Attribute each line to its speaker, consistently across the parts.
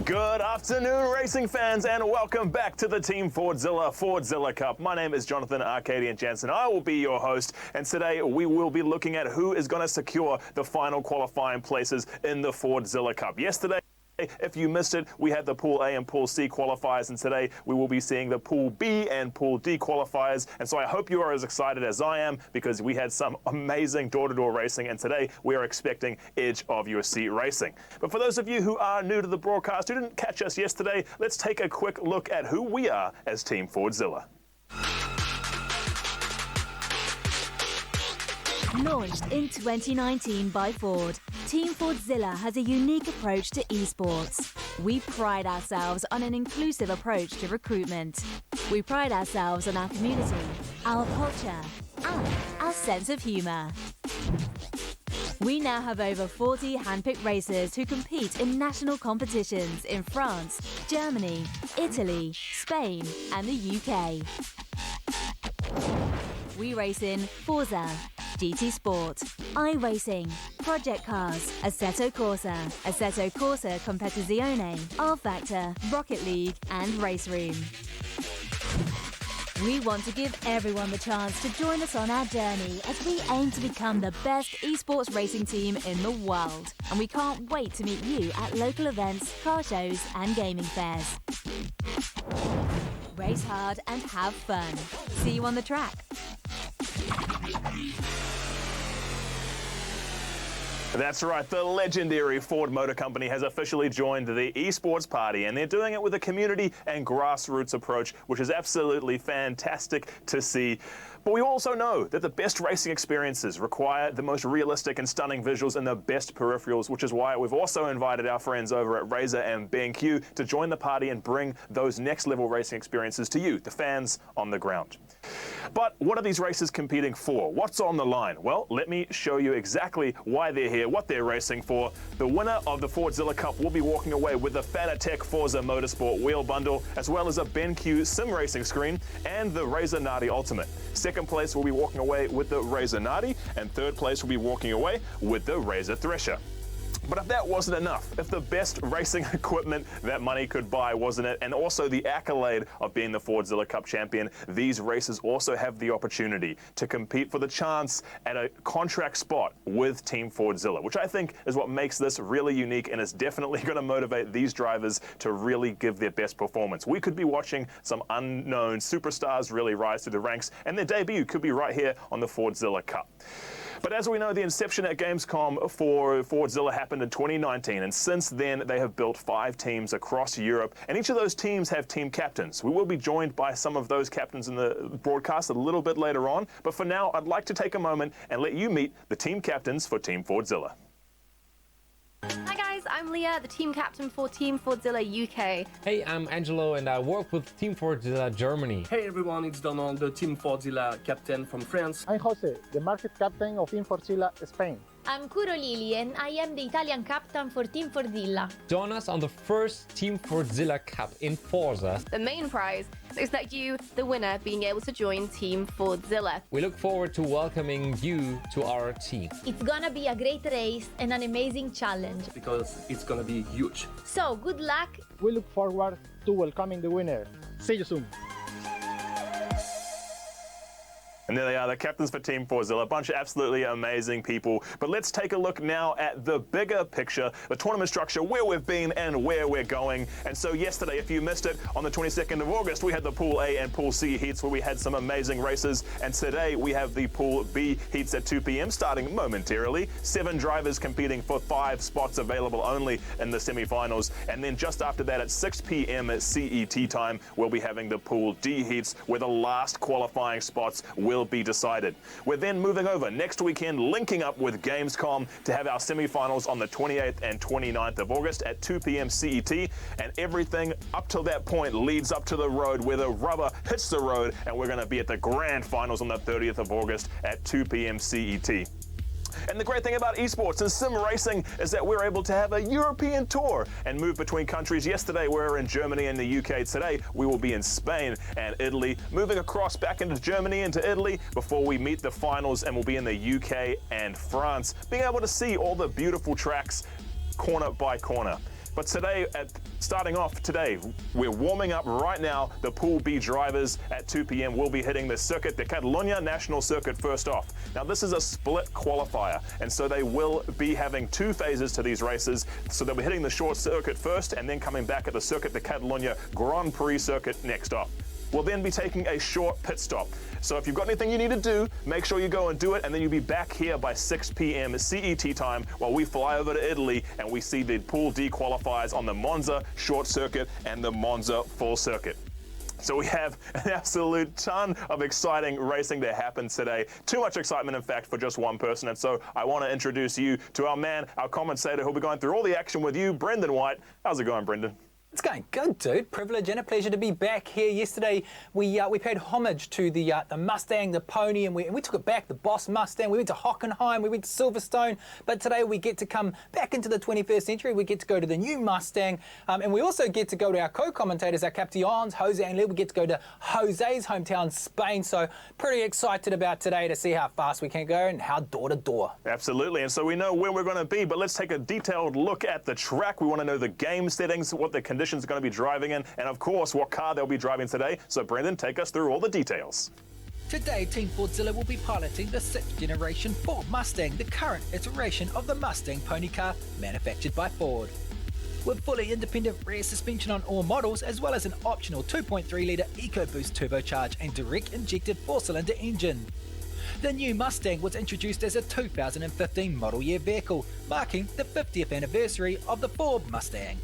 Speaker 1: Good afternoon, racing fans, and welcome back to the Team Fordzilla Cup. My name is Jonathan Arcadian Jansen. I will be your host, and today we will be looking at who is going to secure the final qualifying places in the Fordzilla Cup. Yesterday, if you missed it, we had the Pool A and Pool C qualifiers, and today we will be seeing the Pool B and Pool D qualifiers. And so I hope you are as excited as I am, because we had some amazing door-to-door racing, and today we are expecting edge of your seat racing. But for those of you who are new to the broadcast, who didn't catch us yesterday, let's take a quick look at who we are as Team Fordzilla.
Speaker 2: Launched in 2019 by Ford, Team Fordzilla has a unique approach to esports. We pride ourselves on an inclusive approach to recruitment. We pride ourselves on our community, our culture, and our sense of humour. We now have over 40 handpicked racers who compete in national competitions in France, Germany, Italy, Spain, and the UK. We race in Forza, GT Sport, iRacing, Project Cars, Assetto Corsa Competizione, R-Factor, Rocket League, and Race Room. We want to give everyone the chance to join us on our journey as we aim to become the best esports racing team in the world. And we can't wait to meet you at local events, car shows, and gaming fairs. Race hard and have fun. See you on the track.
Speaker 1: That's right, the legendary Ford Motor Company has officially joined the esports party, and they're doing it with a community and grassroots approach, which is absolutely fantastic to see. But we also know that the best racing experiences require the most realistic and stunning visuals and the best peripherals, which is why we've also invited our friends over at Razer and BenQ to join the party and bring those next level racing experiences to you, the fans on the ground. But what are these races competing for? What's on the line? Well, let me show you exactly why they're here, what they're racing for. The winner of the Fordzilla Cup will be walking away with the Fanatec Forza Motorsport wheel bundle, as well as a BenQ sim racing screen and the Razer Nadi Ultimate. Second place will be walking away with the Razer Nadi, and third place will be walking away with the Razer Thresher. But if that wasn't enough, if the best racing equipment that money could buy wasn't it, and also the accolade of being the Fordzilla Cup champion, these racers also have the opportunity to compete for the chance at a contract spot with Team Fordzilla, which I think is what makes this really unique, and is definitely going to motivate these drivers to really give their best performance. We could be watching some unknown superstars really rise through the ranks, and their debut could be right here on the Fordzilla Cup. But as we know, the inception at Gamescom for Fordzilla happened in 2019, and since then they have built 5 teams across Europe, and each of those teams have team captains. We will be joined by some of those captains in the broadcast a little bit later on, but for now I'd like to take a moment and let you meet the team captains for Team Fordzilla.
Speaker 3: Hi guys, I'm Leah, the team captain for Team Fordzilla UK.
Speaker 4: Hey, I'm Angelo and I work with Team Fordzilla Germany.
Speaker 5: Hey everyone, it's Donald, the Team Fordzilla captain from France.
Speaker 6: I'm Jose, the market captain of Team Fordzilla Spain.
Speaker 7: I'm Kuro Lili and I am the Italian captain for Team Fordzilla.
Speaker 4: Join us on the first Team Fordzilla Cup in Forza.
Speaker 3: The main prize is that you, the winner, being able to join Team Fordzilla.
Speaker 4: We look forward to welcoming you to our team.
Speaker 7: It's gonna be a great race and an amazing challenge.
Speaker 5: Because it's gonna be huge.
Speaker 7: So, good luck.
Speaker 6: We look forward to welcoming the winner. See you soon.
Speaker 1: And there they are, the captains for Team Fordzilla, a bunch of absolutely amazing people. But let's take a look now at the bigger picture, the tournament structure, where we've been and where we're going. And so yesterday, if you missed it, on the 22nd of August, we had the Pool A and Pool C heats where we had some amazing races. And today we have the Pool B heats at 2 p.m. starting momentarily. 7 drivers competing for 5 spots available only in the semi-finals. And then just after that at 6 p.m. at CET time, we'll be having the Pool D heats where the last qualifying spots will be decided. We're then moving over next weekend, linking up with Gamescom to have our semi-finals on the 28th and 29th of August at 2 p.m. CET, and everything up till that point leads up to the road where the rubber hits the road, and we're going to be at the grand finals on the 30th of August at 2 p.m. CET. And the great thing about esports and sim racing is that we're able to have a European tour and move between countries. Yesterday we were in Germany and the UK. Today we will be in Spain and Italy, moving across back into Germany and to Italy before we meet the finals, and we'll be in the UK and France, being able to see all the beautiful tracks corner by corner. But today, starting off today, we're warming up right now. The Pool B drivers at 2 p.m. will be hitting the circuit, the Catalunya National Circuit first off. Now this is a split qualifier, and so they will be having 2 phases to these races. So they'll be hitting the short circuit first and then coming back at the circuit, the Catalunya Grand Prix circuit next off. We'll then be taking a short pit stop. So if you've got anything you need to do, make sure you go and do it, and then you'll be back here by 6 p.m. CET time while we fly over to Italy and we see the Pool D qualifiers on the Monza short circuit and the Monza full circuit. So we have an absolute ton of exciting racing that happens today. Too much excitement, in fact, for just one person. And so I want to introduce you to our man, our commentator, who'll be going through all the action with you, Brendan White. How's it going, Brendan?
Speaker 8: It's going good, dude. Privilege and a pleasure to be back here. Yesterday, we paid homage to the Mustang, the pony, and we took it back, the Boss Mustang. We went to Hockenheim, we went to Silverstone, but today we get to come back into the 21st century. We get to go to the new Mustang, and we also get to go to our co-commentators, our captains, Jose and Leo. We get to go to Jose's hometown, Spain. So pretty excited about today to see how fast we can go and how door to door.
Speaker 1: Absolutely, and so we know where we're going to be, but let's take a detailed look at the track. We want to know the game settings, what the conditions are going to be driving in, and of course what car they'll be driving today. So Brendan, take us through all the details.
Speaker 9: Today, Team Fordzilla will be piloting the 6th generation Ford Mustang, the current iteration of the Mustang pony car manufactured by Ford. With fully independent rear suspension on all models, as well as an optional 2.3-litre EcoBoost turbocharged and direct injected 4-cylinder engine. The new Mustang was introduced as a 2015 model year vehicle, marking the 50th anniversary of the Ford Mustang,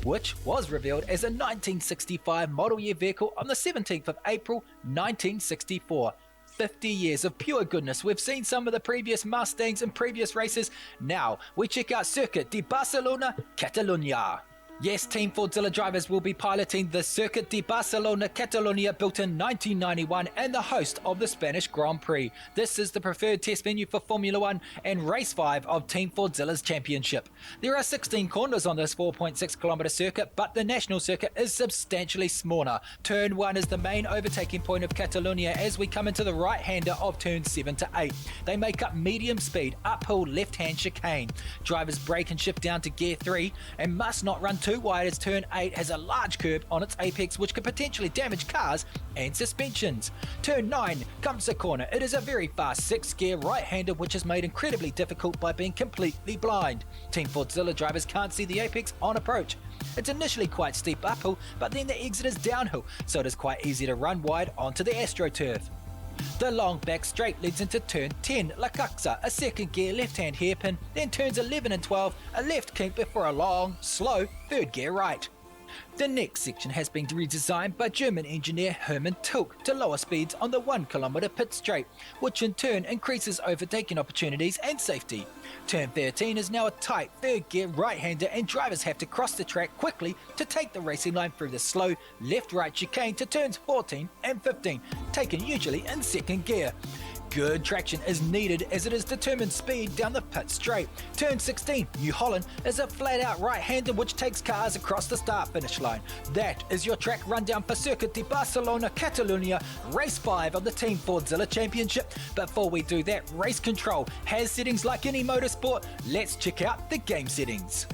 Speaker 9: which was revealed as a 1965 model year vehicle on the 17th of April 1964. 50 years of pure goodness. We've seen some of the previous Mustangs in previous races. Now we check out Circuit de Barcelona, Catalunya. Yes, Team Fordzilla drivers will be piloting the Circuit de Barcelona Catalunya, built in 1991 and the host of the Spanish Grand Prix. This is the preferred test venue for Formula 1 and Race 5 of Team Fordzilla's championship. There are 16 corners on this 4.6 kilometre circuit, but the national circuit is substantially smaller. Turn 1 is the main overtaking point of Catalunya as we come into the right-hander of turns 7 to 8. They make up medium speed, uphill left-hand chicane. Drivers brake and shift down to gear 3 and must not run too wide as turn 8 has a large curb on its apex which could potentially damage cars and suspensions. Turn 9 comes the corner. It is a very fast 6-gear right-hander which is made incredibly difficult by being completely blind. Team Fordzilla drivers can't see the apex on approach. It's initially quite steep uphill, but then the exit is downhill, so it is quite easy to run wide onto the AstroTurf. The long back straight leads into turn 10, La Caxa, a 2nd gear left-hand hairpin, then turns 11 and 12, a left kink before a long, slow 3rd gear right. The next section has been redesigned by German engineer Hermann Tilke to lower speeds on the 1 kilometre pit straight, which in turn increases overtaking opportunities and safety. Turn 13 is now a tight 3rd gear right-hander and drivers have to cross the track quickly to take the racing line through the slow left-right chicane to turns 14 and 15, taken usually in 2nd gear. Good traction is needed as it is determined speed down the pit straight. Turn 16, New Holland, is a flat-out right-hander which takes cars across the start-finish line. That is your track rundown for Circuit de Barcelona Catalunya, Race 5 of the Team Fordzilla Championship. Before we do that, Race Control has settings like any motorsport. Let's check out the game settings.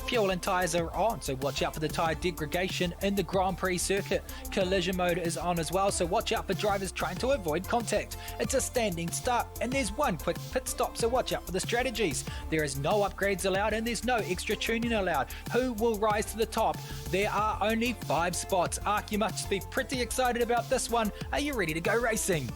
Speaker 9: Fuel and tyres are on, so watch out for the tyre degradation in the Grand Prix circuit. Collision mode is on as well, so watch out for drivers trying to avoid contact. It's a standing start and there's one quick pit stop, so watch out for the strategies. There is no upgrades allowed and there's no extra tuning allowed. Who will rise to the top? There are only 5 spots. Ark, you must be pretty excited about this one. Are you ready to go racing?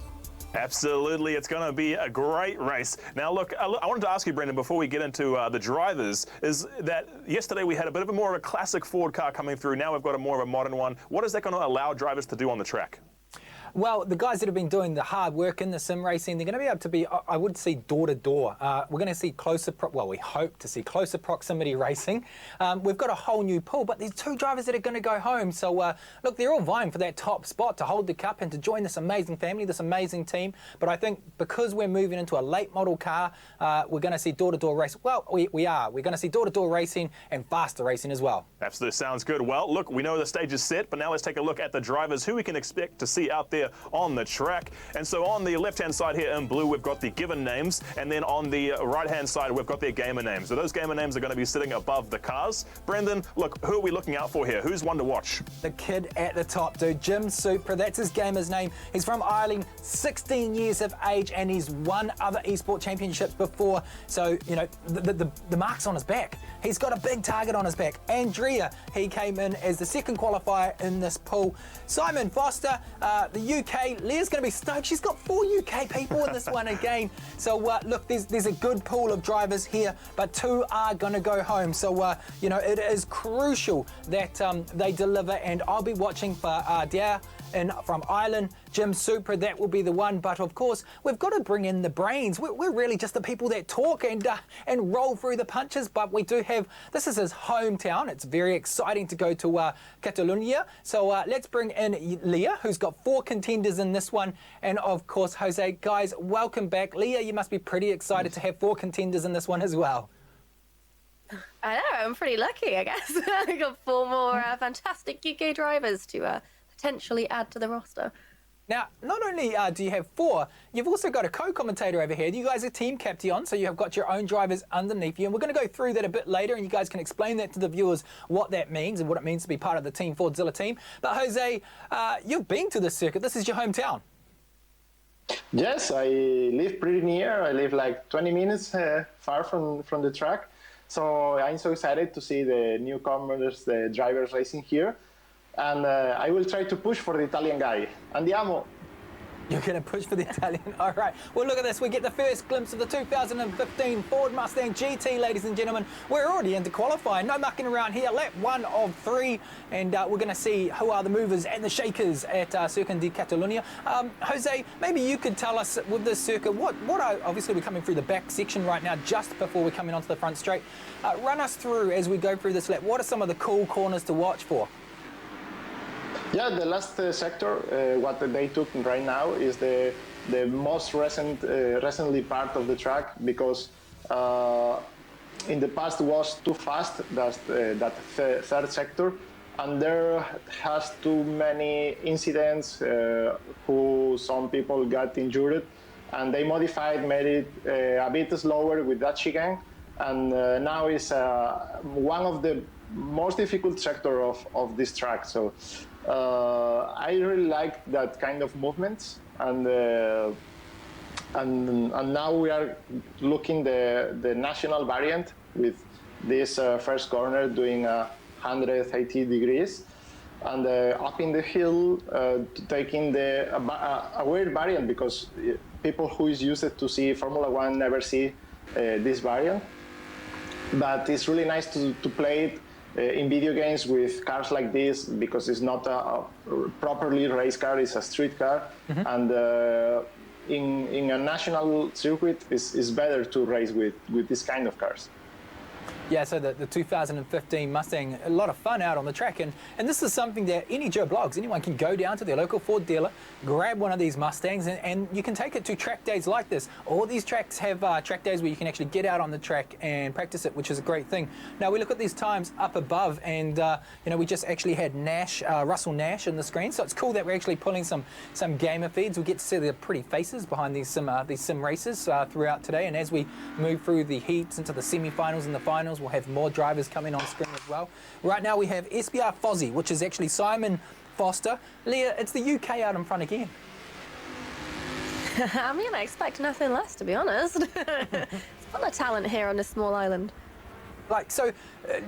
Speaker 1: Absolutely, it's going to be a great race. Now, look, I wanted to ask you, Brendan, before we get into the drivers, is that yesterday we had a bit of a more of a classic Ford car coming through. Now we've got a more of a modern one. What is that going to allow drivers to do on the track?
Speaker 8: Well, the guys that have been doing the hard work in the sim racing, they're going to be able to be, I would say, door-to-door. We're going to see closer, well, we hope to see closer proximity racing. We've got a whole new pool, but there's 2 drivers that are going to go home. So, look, they're all vying for that top spot to hold the cup and to join this amazing family, this amazing team. But I think because we're moving into a late model car, we're going to see door-to-door racing. Well, we are. We're going to see door-to-door racing and faster racing as well.
Speaker 1: Absolutely, sounds good. Well, look, we know the stage is set, but now let's take a look at the drivers, who we can expect to see out there here on the track. And so on the left-hand side here in blue, we've got the given names, and then on the right-hand side, we've got their gamer names. So those gamer names are going to be sitting above the cars. Brendan, look, who are we looking out for here? Who's one to watch?
Speaker 8: The kid at the top, dude, Jim Supra, that's his gamer's name. He's from Ireland, 16 years of age, and he's won other esport championships before. So, you know, the mark's on his back. He's got a big target on his back. Andrea, he came in as the second qualifier in this pool. Simon Foster, the UK. Leah's going to be stoked. She's got 4 UK people in this one again. So, look, there's a good pool of drivers here, but 2 are going to go home. So, you know, it is crucial that they deliver, and I'll be watching for Dare from Ireland, Jim Supra, that will be the one. But of course, we've got to bring in the brains. We're really just the people that talk and roll through the punches. But we do have, this is his hometown. It's very exciting to go to Catalonia. So let's bring in Leah, who's got 4 contenders in this one. And of course, Jose. Guys, welcome back. Leah, you must be pretty excited to have 4 contenders in this one as well.
Speaker 3: I know, I'm pretty lucky, I guess. I got 4 more fantastic UK drivers to potentially add to the roster.
Speaker 8: Now, not only do you have 4, you've also got a co-commentator over here. You guys are team captain, so you have got your own drivers underneath you. And we're going to go through that a bit later, and you guys can explain that to the viewers, what that means and what it means to be part of the Team Fordzilla team. But Jose, you've been to this circuit. This is your hometown.
Speaker 10: Yes, I live pretty near. I live like 20 minutes far from the track. So I'm so excited to see the newcomers, the drivers racing here. And I will try to push for the Italian guy. Andiamo!
Speaker 8: You're going to push for the Italian. All right. Well, look at this. We get the first glimpse of the 2015 Ford Mustang GT, ladies and gentlemen. We're already into qualifying. No mucking around here. Lap 1 of 3. And we're going to see who are the movers and the shakers at Circuit de Catalunya. Jose, maybe you could tell us with this circuit, what are, obviously we're coming through the back section right now, just before we're coming onto the front straight. Run us through, as we go through this lap, what are some of the cool corners to watch for?
Speaker 10: Yeah, the last sector, what they took right now is the most recently part of the track, because in the past was too fast, that third sector, and there has too many incidents who some people got injured, and they modified, made it a bit slower with that chicane, and now is one of the most difficult sector of this track. So I really like that kind of movements, and now we are looking the national variant with this first corner doing 180 degrees, and up in the hill taking a weird variant, because people who is used to see Formula 1 never see this variant. But it's really nice to play it in video games with cars like this, because it's not a properly race car, it's a street car. Mm-hmm. And in a national circuit, it's better to race with this kind of cars.
Speaker 8: Yeah, so the 2015 Mustang, a lot of fun out on the track, and this is something that any Joe Blogs, anyone can go down to their local Ford dealer, grab one of these Mustangs, and you can take it to track days like this. All these tracks have track days where you can actually get out on the track and practice it, which is a great thing. Now we look at these times up above, and you know, we just actually had Russell Nash in the screen, so it's cool that we're actually pulling some gamer feeds. We get to see the pretty faces behind these sim races throughout today, and as we move through the heats into the semi-finals and the finals, we'll have more drivers coming on screen as well. Right now we have SBR Fozzy, which is actually Simon Foster. Leah, it's the UK out in front again.
Speaker 3: I mean, I expect nothing less, to be honest. It's full of talent here on this small island.
Speaker 8: Like, so,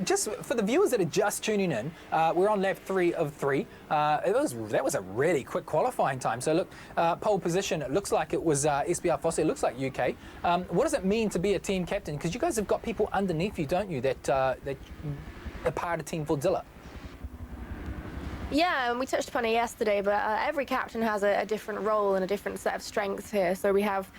Speaker 8: just for the viewers that are just tuning in, we're on lap 3 of 3. That was a really quick qualifying time. So look, pole position, it looks like it was SBR Foster, it looks like UK. What does it mean to be a team captain? Because you guys have got people underneath you, don't you, that are part of Team Fordzilla?
Speaker 3: Yeah, and we touched upon it yesterday, but every captain has a different role and a different set of strengths here. So we have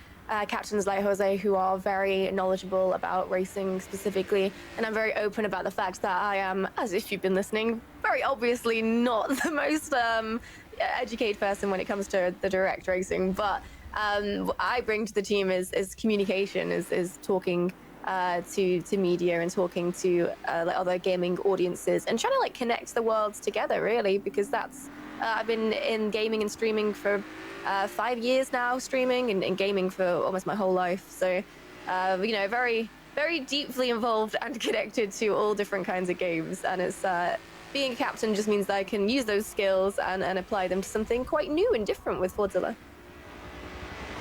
Speaker 3: captains like Jose, who are very knowledgeable about racing specifically, and I'm very open about the fact that I am, as if you've been listening, very obviously not the most educated person when it comes to the direct racing, but what I bring to the team is communication, is talking to media and talking to like other gaming audiences and trying to like connect the worlds together, really, because that's I've been in gaming and streaming for 5 years now, streaming and gaming for almost my whole life. So, you know, very, very deeply involved and connected to all different kinds of games. And it's being a captain just means that I can use those skills and apply them to something quite new and different with Fordzilla.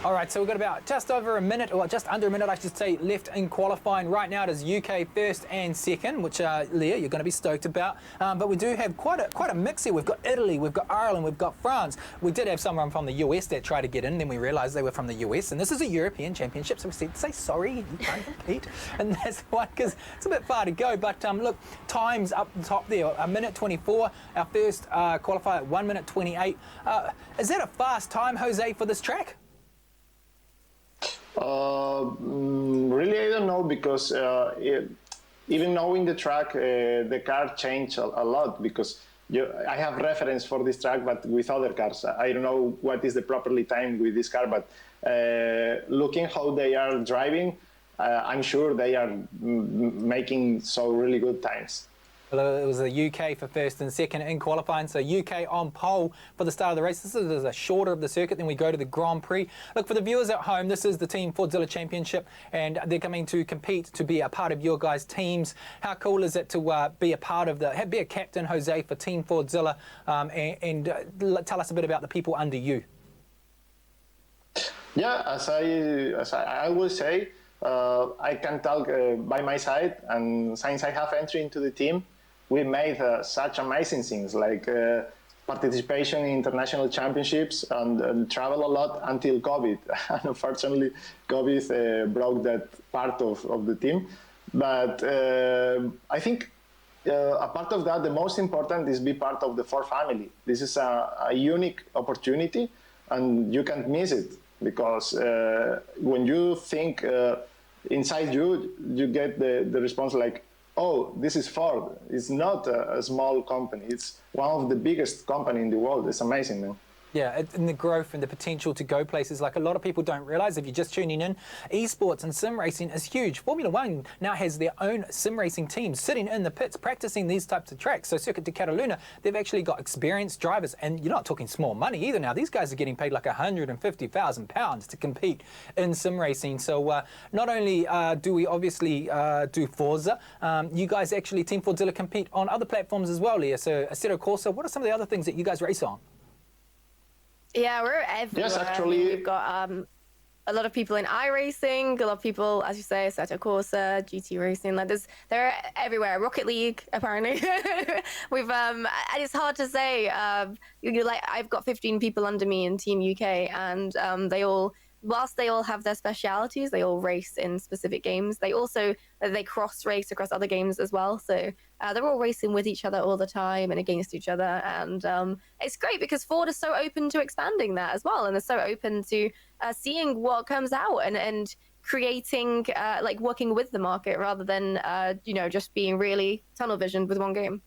Speaker 8: All right, so we've got about just over a minute, or just under a minute, I should say, left in qualifying. Right now it is UK first and second, which, Leah, you're going to be stoked about. But we do have quite a mix here. We've got Italy, we've got Ireland, we've got France. We did have someone from the US that tried to get in, then we realised they were from the US. And this is a European Championship, so we said, say sorry, you can't compete. And that's why, because it's a bit far to go. But look, times up the top there, 1:24. Our first qualifier at 1:28. Is that a fast time, Jose, for this track?
Speaker 10: Really, I don't know, because even knowing the track, the car changed a lot, because I have reference for this track, but with other cars. I don't know what is the properly time with this car, but looking how they are driving, I'm sure they are making so really good times.
Speaker 8: Well, it was the UK for first and second in qualifying, so UK on pole for the start of the race. This is a shorter of the circuit, then we go to the Grand Prix. Look, for the viewers at home, this is the Team Fordzilla Championship, and they're coming to compete to be a part of your guys' teams. How cool is it to be a part of be a captain, Jose, for Team Fordzilla, and tell us a bit about the people under you?
Speaker 10: Yeah, as I will say, I can talk by my side, and since I have entry into the team, we made such amazing things, like participation in international championships and travel a lot until COVID. And unfortunately, COVID broke that part of the team. But I think a part of that, the most important is be part of the Ford family. This is a unique opportunity, and you can't miss it, because when you think inside you get the response like, oh, this is Ford. It's not a small company. It's one of the biggest company in the world. It's amazing, man.
Speaker 8: Yeah, and the growth and the potential to go places like a lot of people don't realise. If you're just tuning in, esports and sim racing is huge. Formula One now has their own sim racing teams sitting in the pits practicing these types of tracks. So Circuit de Catalunya, they've actually got experienced drivers, and you're not talking small money either now. These guys are getting paid like £150,000 to compete in sim racing. So not only do we obviously do Forza, you guys actually, Team Fordzilla, compete on other platforms as well, Leah. So Assetto Corsa, what are some of the other things that you guys race on?
Speaker 3: Yeah, we're everywhere.
Speaker 10: Yes, actually.
Speaker 3: We've got a lot of people in iRacing, a lot of people, as you say, Assetto Corsa, GT Racing. Like they're everywhere. Rocket League, apparently. We've and it's hard to say. Like, I've got 15 people under me in Team UK, and whilst they all have their specialities, they all race in specific games. They cross race across other games as well. So they're all racing with each other all the time and against each other. And it's great because Ford is so open to expanding that as well. And they're so open to seeing what comes out and creating, like working with the market rather than, just being really tunnel visioned with one game.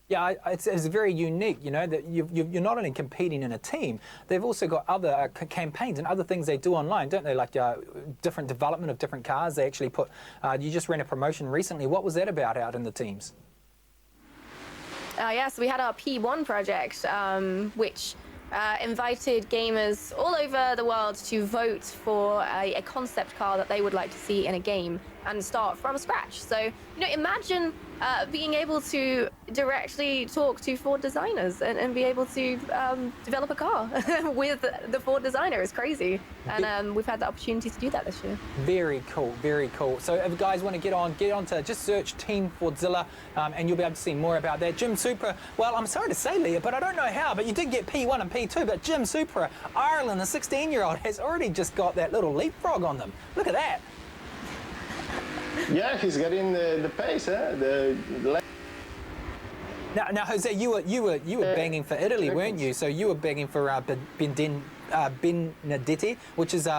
Speaker 8: Yeah, it's very unique, that you're not only competing in a team, they've also got other campaigns and other things they do online, don't they? Like different development of different cars. They actually put, you just ran a promotion recently. What was that about out in the teams?
Speaker 3: Yes, we had our P1 project, which invited gamers all over the world to vote for a concept car that they would like to see in a game and start from scratch. So, imagine being able to directly talk to Ford designers and be able to develop a car with the Ford designer. It's crazy. And we've had the opportunity to do that this year.
Speaker 8: Very cool, very cool. So if you guys want to get on to just search Team Fordzilla and you'll be able to see more about that. Jim Supra, well, I'm sorry to say, Leah, but I don't know how, but you did get P1 and P2, but Jim Supra, Ireland, the 16-year-old, has already just got that little leapfrog on them. Look at that.
Speaker 10: Yeah, he's getting the pace,
Speaker 8: Now, Jose, you were banging for Italy, weren't you? So you were banging for Benedetti, which is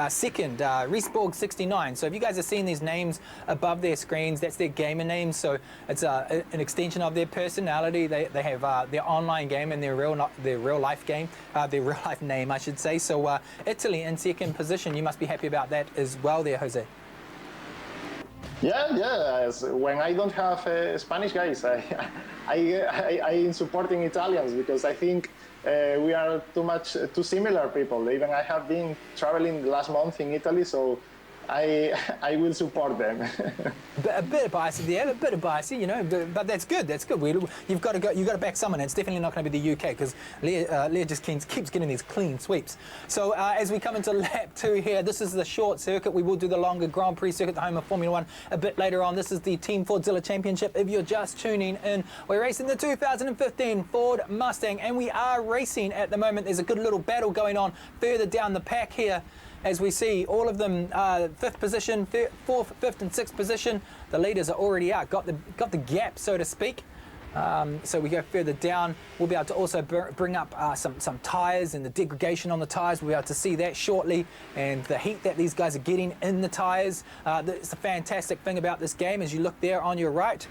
Speaker 8: second, Resborg 69. So if you guys are seeing these names above their screens, that's their gamer names. So it's an extension of their personality. They have their online game and their real life game, their real life name, I should say. So Italy in second position. You must be happy about that as well, there, Jose.
Speaker 10: Yeah. When I don't have Spanish guys, I'm supporting Italians because I think we are too similar people. Even I have been traveling the last month in Italy, so I will support them.
Speaker 8: A bit of bias there, a bit of bias, you know, but that's good. That's good. You've got to back someone. It's definitely not going to be the UK because Leah just keeps getting these clean sweeps. So as we come into lap 2 here, this is the short circuit. We will do the longer Grand Prix circuit, the home of Formula 1, a bit later on. This is the Team Fordzilla Championship. If you're just tuning in, we're racing the 2015 Ford Mustang, and we are racing at the moment. There's a good little battle going on further down the pack here. As we see, all of them 5th position, 4th, 5th and 6th position. The leaders are already out, got the gap, so to speak. So we go further down. We'll be able to also bring up some tyres and the degradation on the tyres. We'll be able to see that shortly, and the heat that these guys are getting in the tyres. It's the fantastic thing about this game. As you look there on your right,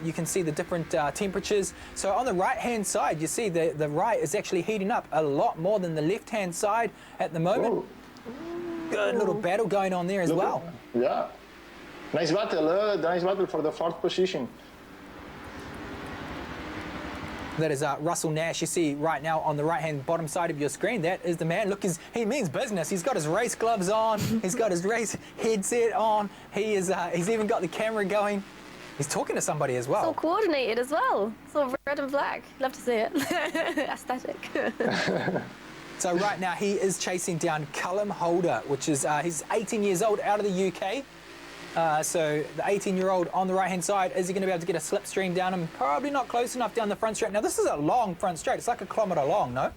Speaker 8: you can see the different temperatures. So on the right-hand side, you see the right is actually heating up a lot more than the left-hand side at the moment.
Speaker 10: Ooh.
Speaker 8: Good little battle going on there as well.
Speaker 10: Yeah. Nice battle for the 4th position.
Speaker 8: That is Russell Nash. You see right now on the right-hand bottom side of your screen. That is the man. Look, he means business. He's got his race gloves on. He's got his race headset on. He's even got the camera going. He's talking to somebody as well.
Speaker 3: It's all coordinated as well. It's all red and black. Love to see it. Aesthetic.
Speaker 8: So right now he is chasing down Callum Holder, which is he's 18 years old, out of the UK. So the 18-year-old on the right-hand side, is he going to be able to get a slipstream down him? Probably not close enough down the front straight. Now this is a long front straight. It's like a kilometre long, no?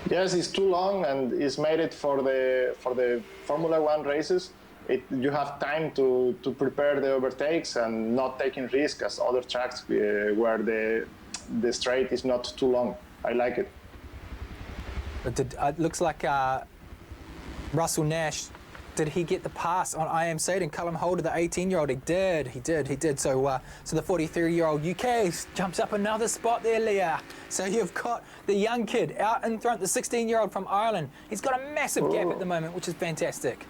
Speaker 10: Yes, it's too long, and it's made it for the Formula 1 races. You have time to prepare the overtakes and not taking risk as other tracks where the straight is not too long. I like it.
Speaker 8: But it looks like Russell Nash, did he get the pass on I Am Satan, Callum Holder, the 18-year-old? He did. So the 43-year-old UK jumps up another spot there, Leah. So you've got the young kid out in front, the 16-year-old from Ireland. He's got a massive gap at the moment, which is fantastic.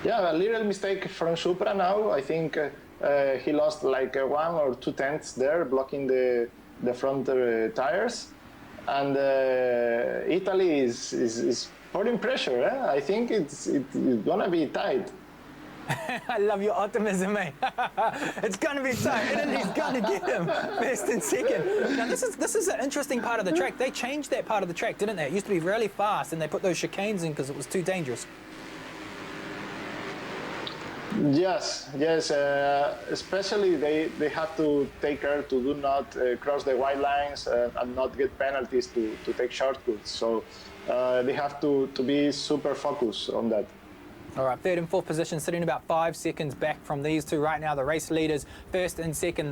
Speaker 10: Yeah, a little mistake from Supra now. I think he lost like 1 or 2 tenths there, blocking the front tires. And Italy is putting pressure. Eh? I think it's gonna be tight.
Speaker 8: I love your optimism, mate. It's gonna be tight. Italy's gonna get him first and second. Now this is an interesting part of the track. They changed that part of the track, didn't they? It used to be really fast, and they put those chicanes in because it was too dangerous.
Speaker 10: Yes. Especially they have to take care to do not cross the white lines and not get penalties to take shortcuts. So they have to be super focused on that.
Speaker 8: All right, 3rd and 4th position, sitting about 5 seconds back from these two right now. The race leaders, 1st and 2nd.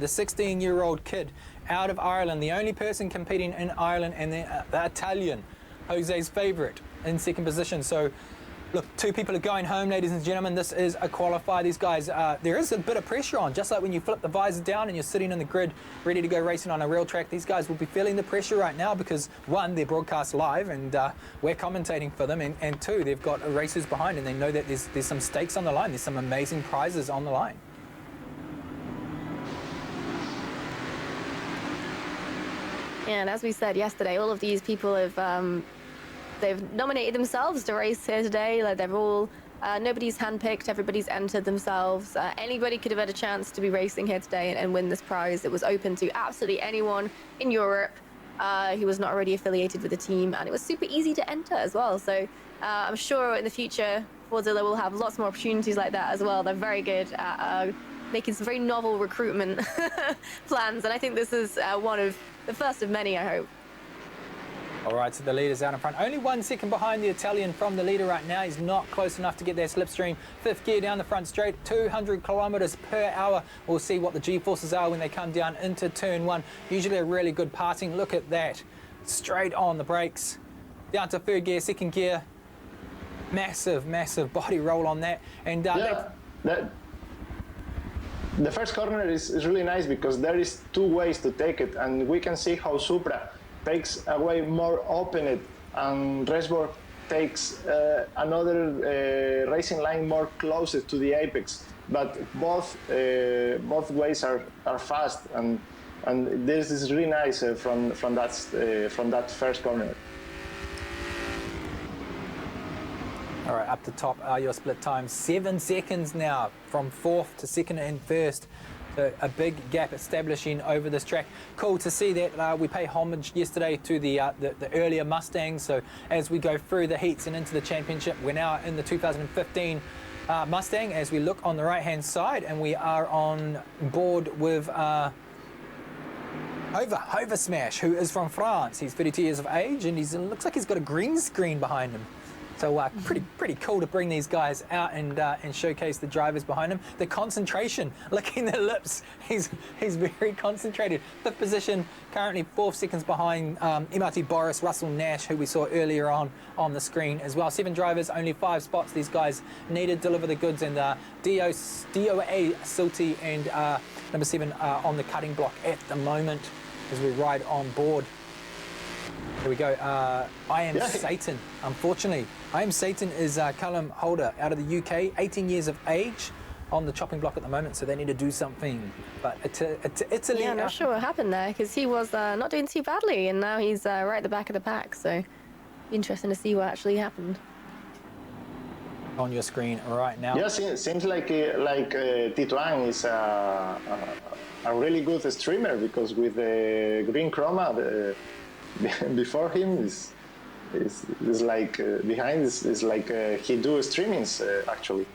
Speaker 8: The 16-year-old kid out of Ireland, the only person competing in Ireland, and the Italian, Jose's favourite, in 2nd position. So. Look, 2 people are going home, ladies and gentlemen. This is a qualifier. These guys, there is a bit of pressure on. Just like when you flip the visor down and you're sitting in the grid ready to go racing on a real track, these guys will be feeling the pressure right now because, 1, they're broadcast live and we're commentating for them, and 2, they've got racers behind and they know that there's some stakes on the line. There's some amazing prizes on the line.
Speaker 3: And as we said yesterday, all of these people have they've nominated themselves to race here today. Like they're all, nobody's handpicked, everybody's entered themselves. Anybody could have had a chance to be racing here today and win this prize. It was open to absolutely anyone in Europe who was not already affiliated with the team, and it was super easy to enter as well. So I'm sure in the future, Fordzilla will have lots more opportunities like that as well. They're very good at making some very novel recruitment plans, and I think this is one of the first of many, I hope.
Speaker 8: All right, so the leader's out in front. Only 1 second behind the Italian from the leader right now. He's not close enough to get their slipstream. 5th gear down the front straight, 200 kilometres per hour. We'll see what the G-forces are when they come down into turn 1. Usually a really good passing. Look at that. Straight on the brakes. Down to 3rd gear, 2nd gear. Massive, massive body roll on that. And
Speaker 10: the first corner is really nice because there is 2 ways to take it, and we can see how Supra takes away more open it, and Resborg takes another racing line more closer to the apex. But both ways are fast, and this is really nice from that first corner.
Speaker 8: All right, up the top are your split times. 7 seconds now from 4th to 2nd and 1st. So a big gap establishing over this track. Cool to see that we pay homage yesterday to the earlier Mustangs. So as we go through the heats and into the championship, we're now in the 2015 Mustang as we look on the right-hand side, and we are on board with Hover Smash, who is from France. He's 32 years of age, and he looks like he's got a green screen behind him. So pretty cool to bring these guys out and showcase the drivers behind him. The concentration, licking their lips. He's very concentrated. 5th position, currently 4 seconds behind MRT Boris, Russell Nash, who we saw earlier on the screen as well. 7 drivers, only 5 spots. These guys need to deliver the goods, and DOA Silty and number 7 on the cutting block at the moment as we ride on board. Here we go. I Am Satan, unfortunately. I Am Satan is Callum Holder out of the UK, 18 years of age, on the chopping block at the moment, so they need to do something. But Italy...
Speaker 3: Yeah, I'm not sure what happened there, because he was not doing too badly, and now he's right at the back of the pack, so interesting to see what actually happened.
Speaker 8: On your screen right now.
Speaker 10: Yeah, seems like Tituan is a really good streamer, because with the green chroma, before him is like behind is like he do streamings actually.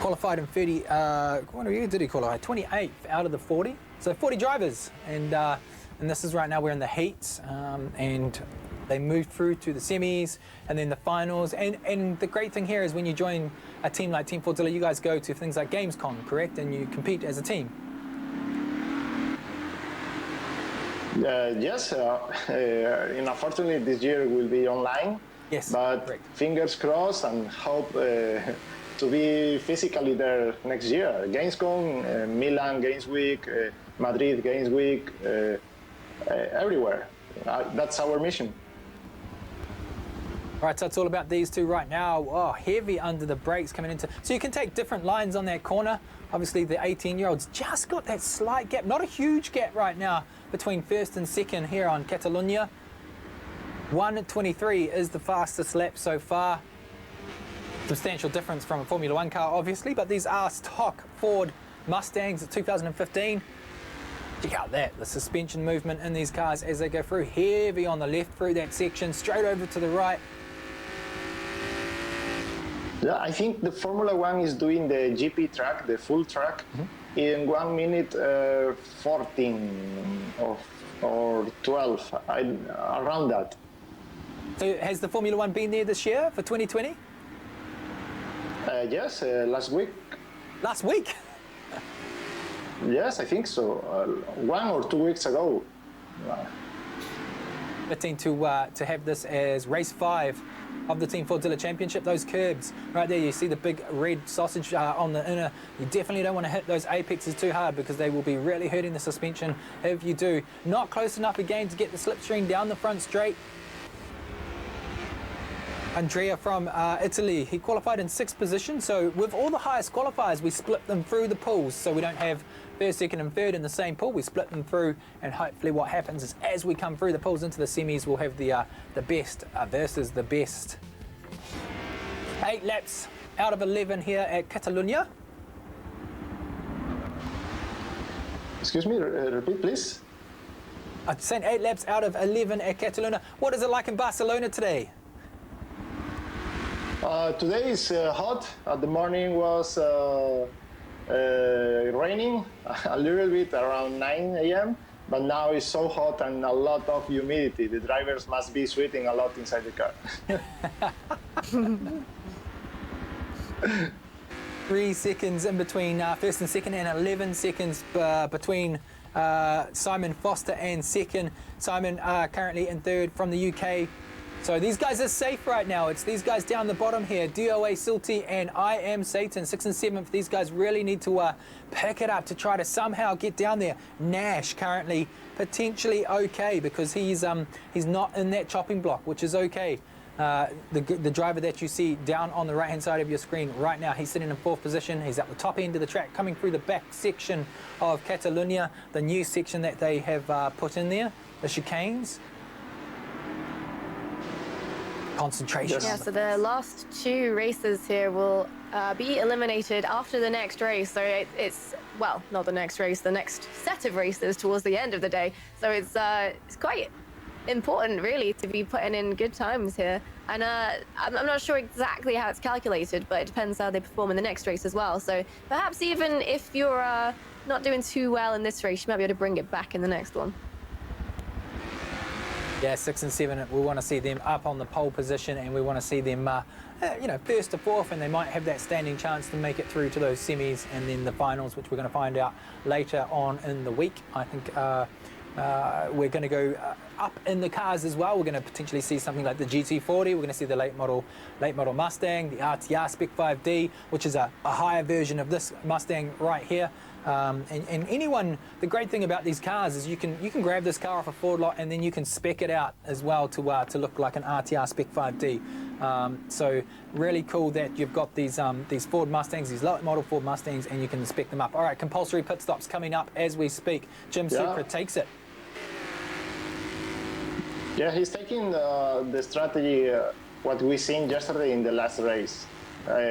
Speaker 8: Qualified in 30. What did he qualify? 28th out of the 40. So 40 drivers, and this is right now we're in the heats, and they move through to the semis and then the finals. And the great thing here is when you join a team like Team Fordzilla, you guys go to things like Gamescom, correct? And you compete as a team.
Speaker 10: Yes, unfortunately this year will be online.
Speaker 8: Yes,
Speaker 10: but correct. Fingers crossed, and hope to be physically there next year. Gamescom, Milan Games Week, Madrid Games Week, everywhere. That's our mission.
Speaker 8: All right, so it's all about these two right now. Oh, heavy under the brakes coming into... So you can take different lines on that corner. Obviously, the 18-year-olds just got that slight gap, not a huge gap right now, between 1st and 2nd here on Catalunya. 1:23 is the fastest lap so far. Substantial difference from a Formula 1 car, obviously, but these are stock Ford Mustangs of 2015. Check out that, the suspension movement in these cars as they go through. Heavy on the left through that section, straight over to the right.
Speaker 10: Yeah, I think the Formula 1 is doing the GP track, the full track, in 1 minute 14 or 12, around that.
Speaker 8: So has the Formula 1 been there this year for 2020?
Speaker 10: Yes, last week.
Speaker 8: Last week?
Speaker 10: Yes, I think so. 1 or 2 weeks ago.
Speaker 8: Fitting to have this as race 5 of the Team Fordzilla Championship. Those curbs right there, you see the big red sausage on the inner. You definitely don't want to hit those apexes too hard, because they will be really hurting the suspension if you do. Not close enough again to get the slipstream down the front straight. Andrea from Italy, he qualified in 6th position. So with all the highest qualifiers, we split them through the pools, so we don't have 1st, 2nd and 3rd in the same pool. We split them through, and hopefully what happens is as we come through the pools into the semis, we'll have the best versus the best. 8 laps out of 11 here at Catalunya.
Speaker 10: Excuse me, repeat please.
Speaker 8: I'm saying 8 laps out of 11 at Catalunya. What is it like in Barcelona today?
Speaker 10: Today is hot. The morning was raining a little bit around 9 a.m. But now it's so hot and a lot of humidity. The drivers must be sweating a lot inside the car.
Speaker 8: 3 seconds in between 1st and 2nd, and 11 seconds between Simon Foster and 2nd. Simon currently in 3rd from the UK. So these guys are safe right now. It's these guys down the bottom here, DOA Silty and I Am Satan, 6th and 7th. These guys really need to pick it up to try to somehow get down there. Nash currently potentially okay because he's not in that chopping block, which is okay. The driver that you see down on the right-hand side of your screen right now, he's sitting in 4th position. He's at the top end of the track, coming through the back section of Catalunya, the new section that they have put in there, the chicanes. Concentration.
Speaker 3: Yeah, so the last 2 races here will be eliminated after the next race. So it's, well, not the next race, the next set of races towards the end of the day. So it's quite important, really, to be putting in good times here. And I'm not sure exactly how it's calculated, but it depends how they perform in the next race as well. So perhaps even if you're not doing too well in this race, you might be able to bring it back in the next one.
Speaker 8: Yeah, 6 and 7, we want to see them up on the pole position, and we want to see them, you know, 1st to 4th, and they might have that standing chance to make it through to those semis and then the finals, which we're going to find out later on in the week. I think we're going to go up in the cars as well. We're going to potentially see something like the GT40. We're going to see the late model Mustang, the RTR Spec 5D, which is a higher version of this Mustang right here. And anyone, the great thing about these cars is you can grab this car off a Ford lot and then you can spec it out as well to look like an RTR Spec 5D. So really cool that you've got these Ford Mustangs, these low model Ford Mustangs, and you can spec them up. All right, compulsory pit stops coming up as we speak. Jim Supra takes it.
Speaker 10: Yeah, he's taking the strategy what we seen yesterday in the last race.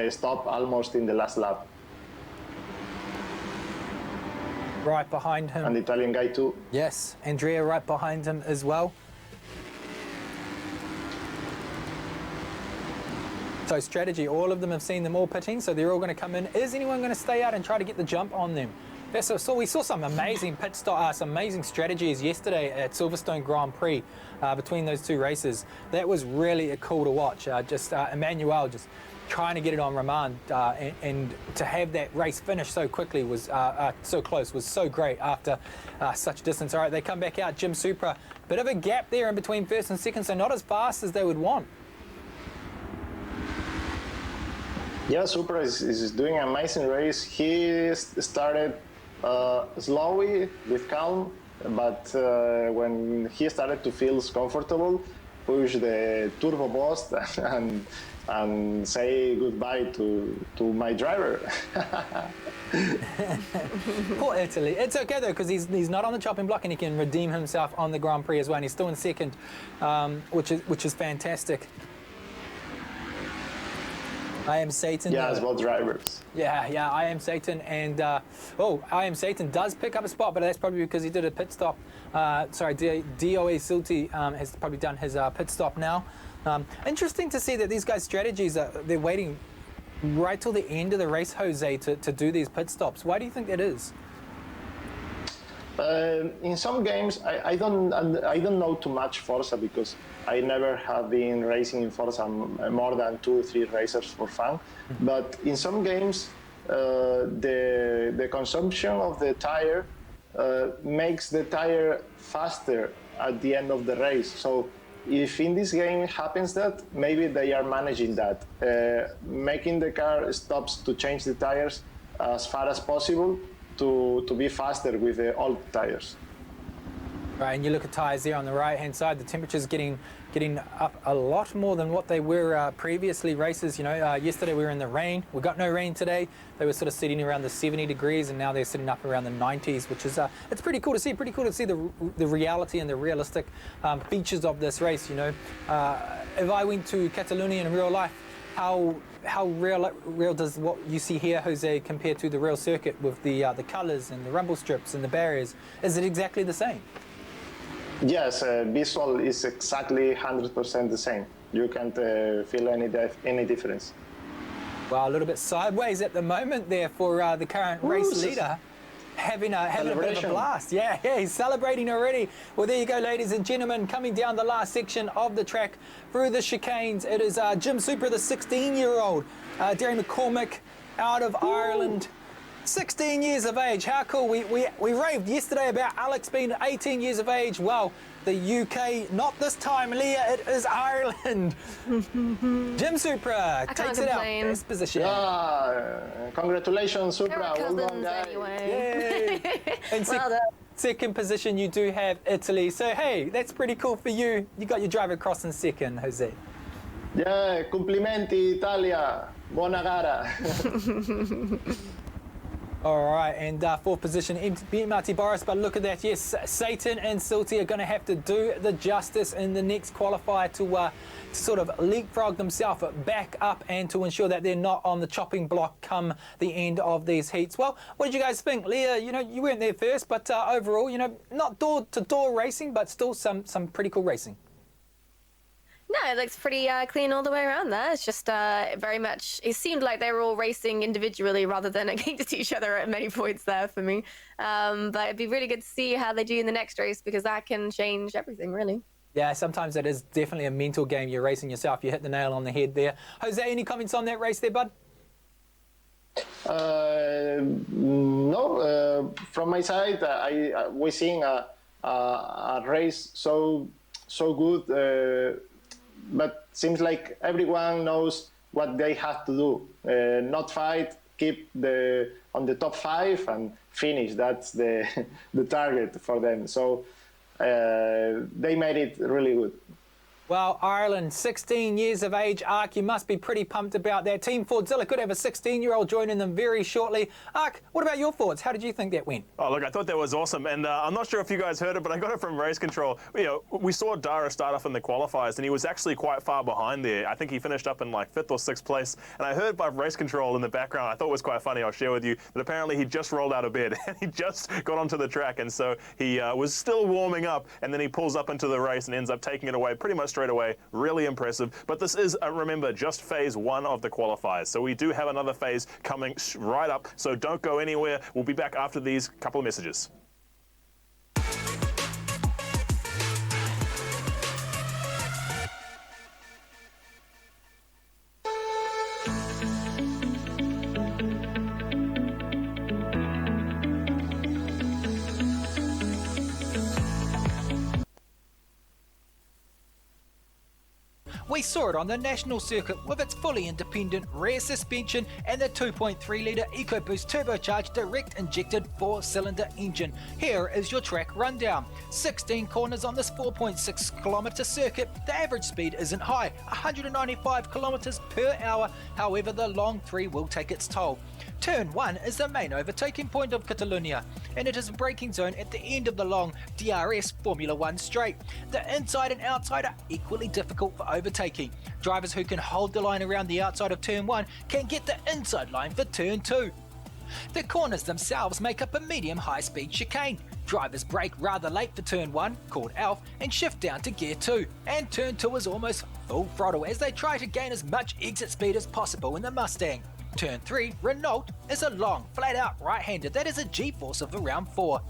Speaker 10: Stop almost in the last lap.
Speaker 8: Right behind him.
Speaker 10: And the Italian guy too.
Speaker 8: Yes, Andrea right behind him as well. So strategy, all of them have seen them all pitting, so they're all going to come in. Is anyone going to stay out and try to get the jump on them? So we saw some amazing pit stop, some amazing strategies yesterday at Silverstone Grand Prix between those 2 races. That was really cool to watch. Emmanuel just trying to get it on Roman, and to have that race finish so quickly was so close, was so great after such distance. All right, they come back out. Jim Supra, bit of a gap there in between 1st and 2nd, so not as fast as they would want.
Speaker 10: Yeah, Supra is doing an amazing race. He started slowly with calm, but when he started to feel comfortable, push the turbo boost and say goodbye to my driver.
Speaker 8: Poor Italy. It's okay though, because he's not on the chopping block and he can redeem himself on the Grand Prix as well. And he's still in 2nd, which is fantastic. I Am Satan.
Speaker 10: Yeah, as well drivers.
Speaker 8: Yeah, I Am Satan, and I Am Satan does pick up a spot, but that's probably because he did a pit stop. DOA Silty has probably done his pit stop now. Interesting to see that these guys' strategies they're waiting right till the end of the race, Jose, to do these pit stops. Why do you think that is?
Speaker 10: In some games, I don't know too much Forza because I never have been racing in Forza more than 2 or 3 races for fun. But in some games, the consumption of the tire makes the tire faster at the end of the race. So if in this game happens that, maybe they are managing that, making the car stops to change the tires as far as possible to be faster with the old tires.
Speaker 8: Right, and you look at tyres there on the right-hand side, the temperature's getting up a lot more than what they were previously races. You know, yesterday we were in the rain. We got no rain today. They were sort of sitting around the 70 degrees, and now they're sitting up around the 90s, which is it's pretty cool to see. Pretty cool to see the reality and the realistic features of this race. You know, if I went to Catalonia in real life, how real does what you see here, Jose, compare to the real circuit with the colours and the rumble strips and the barriers? Is it exactly the same?
Speaker 10: Yes, visual is exactly 100% the same. You can't feel any difference.
Speaker 8: Well, a little bit sideways at the moment there for the current race leader. Having a bit of a blast. Yeah, he's celebrating already. Well, there you go, ladies and gentlemen, coming down the last section of the track through the chicanes. It is Jim Supra, the 16-year-old, Derry McCormick out of Ireland. 16 years of age, how cool. We raved yesterday about Alex being 18 years of age. Well, the UK, not this time, Leah, it is Ireland. Jim Supra takes it out, best position.
Speaker 10: Congratulations, Supra.
Speaker 3: Well
Speaker 10: Well done,
Speaker 3: done,
Speaker 10: guys.
Speaker 3: anyway.
Speaker 8: And second position, you do have Italy. So, hey, that's pretty cool for you. You got your driver across in second, Jose.
Speaker 10: Yeah, complimenti Italia. Buona gara.
Speaker 8: All right, and fourth position, Marty Boris, but look at that. Yes, Satan and Silty are going to have to do the justice in the next qualifier to sort of leapfrog themselves back up and to ensure that they're not on the chopping block come the end of these heats. Well, what did you guys think? Leah, you know, you weren't there first, but overall, you know, not door-to-door racing, but still some pretty cool racing.
Speaker 3: No, it looks pretty clean all the way around there. It's just very much, it seemed like they were all racing individually rather than against each other at many points there for me. But it'd be really good to see how they do in the next race because that can change everything, really.
Speaker 8: Yeah, sometimes it is definitely a mental game. You're racing yourself. You hit the nail on the head there. Jose, any comments on that race there, bud?
Speaker 10: No, from my side, we're seeing a race so good. But seems like everyone knows what they have to do. Not fight, keep on the top 5 and finish. That's the target for them. So they made it really good.
Speaker 8: Well, Ireland, 16 years of age. Ark, you must be pretty pumped about that. Team Fordzilla could have a 16-year-old joining them very shortly. Ark, what about your thoughts? How did you think that went?
Speaker 1: Oh, look, I thought that was awesome. And I'm not sure if you guys heard it, but I got it from Race Control. You know, we saw Dara start off in the qualifiers, and he was actually quite far behind there. I think he finished up in like 5th or 6th place. And I heard by Race Control in the background, I thought it was quite funny, I'll share with you, that apparently he just rolled out of bed and he just got onto the track. And so he was still warming up, and then he pulls up into the race and ends up taking it away pretty much straight away. Really impressive. But this is, remember, just phase 1 of the qualifiers. So we do have another phase coming right up. So don't go anywhere. We'll be back after these couple of messages.
Speaker 9: We saw it on the national circuit with its fully independent rear suspension and the 2.3-litre EcoBoost turbocharged direct injected 4-cylinder engine. Here is your track rundown. 16 corners on this 4.6 kilometre circuit. The average speed isn't high, 195 kilometres per hour. However, the long 3 will take its toll. Turn 1 is the main overtaking point of Catalunya, and it is a braking zone at the end of the long DRS Formula 1 straight. The inside and outside are equally difficult for overtaking. Drivers who can hold the line around the outside of Turn 1 can get the inside line for Turn 2. The corners themselves make up a medium high-speed chicane. Drivers brake rather late for Turn 1, called Alf, and shift down to Gear 2. And Turn 2 is almost full throttle as they try to gain as much exit speed as possible in the Mustang. Turn 3, Renault, is a long, flat-out right-hander that has a G-force of around 4.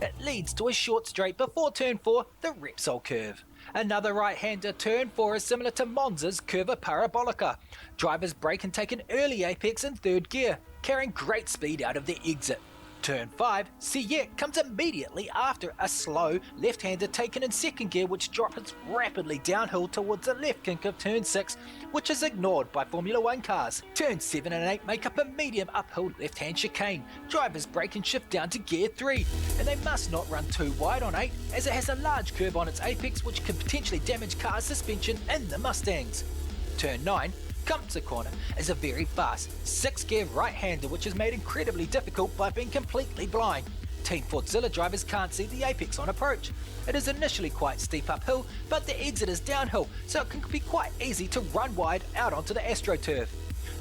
Speaker 9: It leads to a short straight before Turn 4, the Repsol curve. Another right-hander, Turn 4, is similar to Monza's Curva Parabolica. Drivers brake and take an early apex in 3rd gear, carrying great speed out of the exit. Turn 5, Sillette, comes immediately after a slow left-hander taken in 2nd gear which drops rapidly downhill towards the left kink of Turn 6, which is ignored by Formula 1 cars. Turns 7 and 8 make up a medium uphill left-hand chicane. Drivers brake and shift down to Gear 3, and they must not run too wide on 8 as it has a large curve on its apex which could potentially damage car suspension in the Mustangs. Turn 9, Kumtsa corner, is a very fast 6-gear right-hander which is made incredibly difficult by being completely blind. Team Fordzilla drivers can't see the apex on approach. It is initially quite steep uphill, but the exit is downhill, so it can be quite easy to run wide out onto the AstroTurf.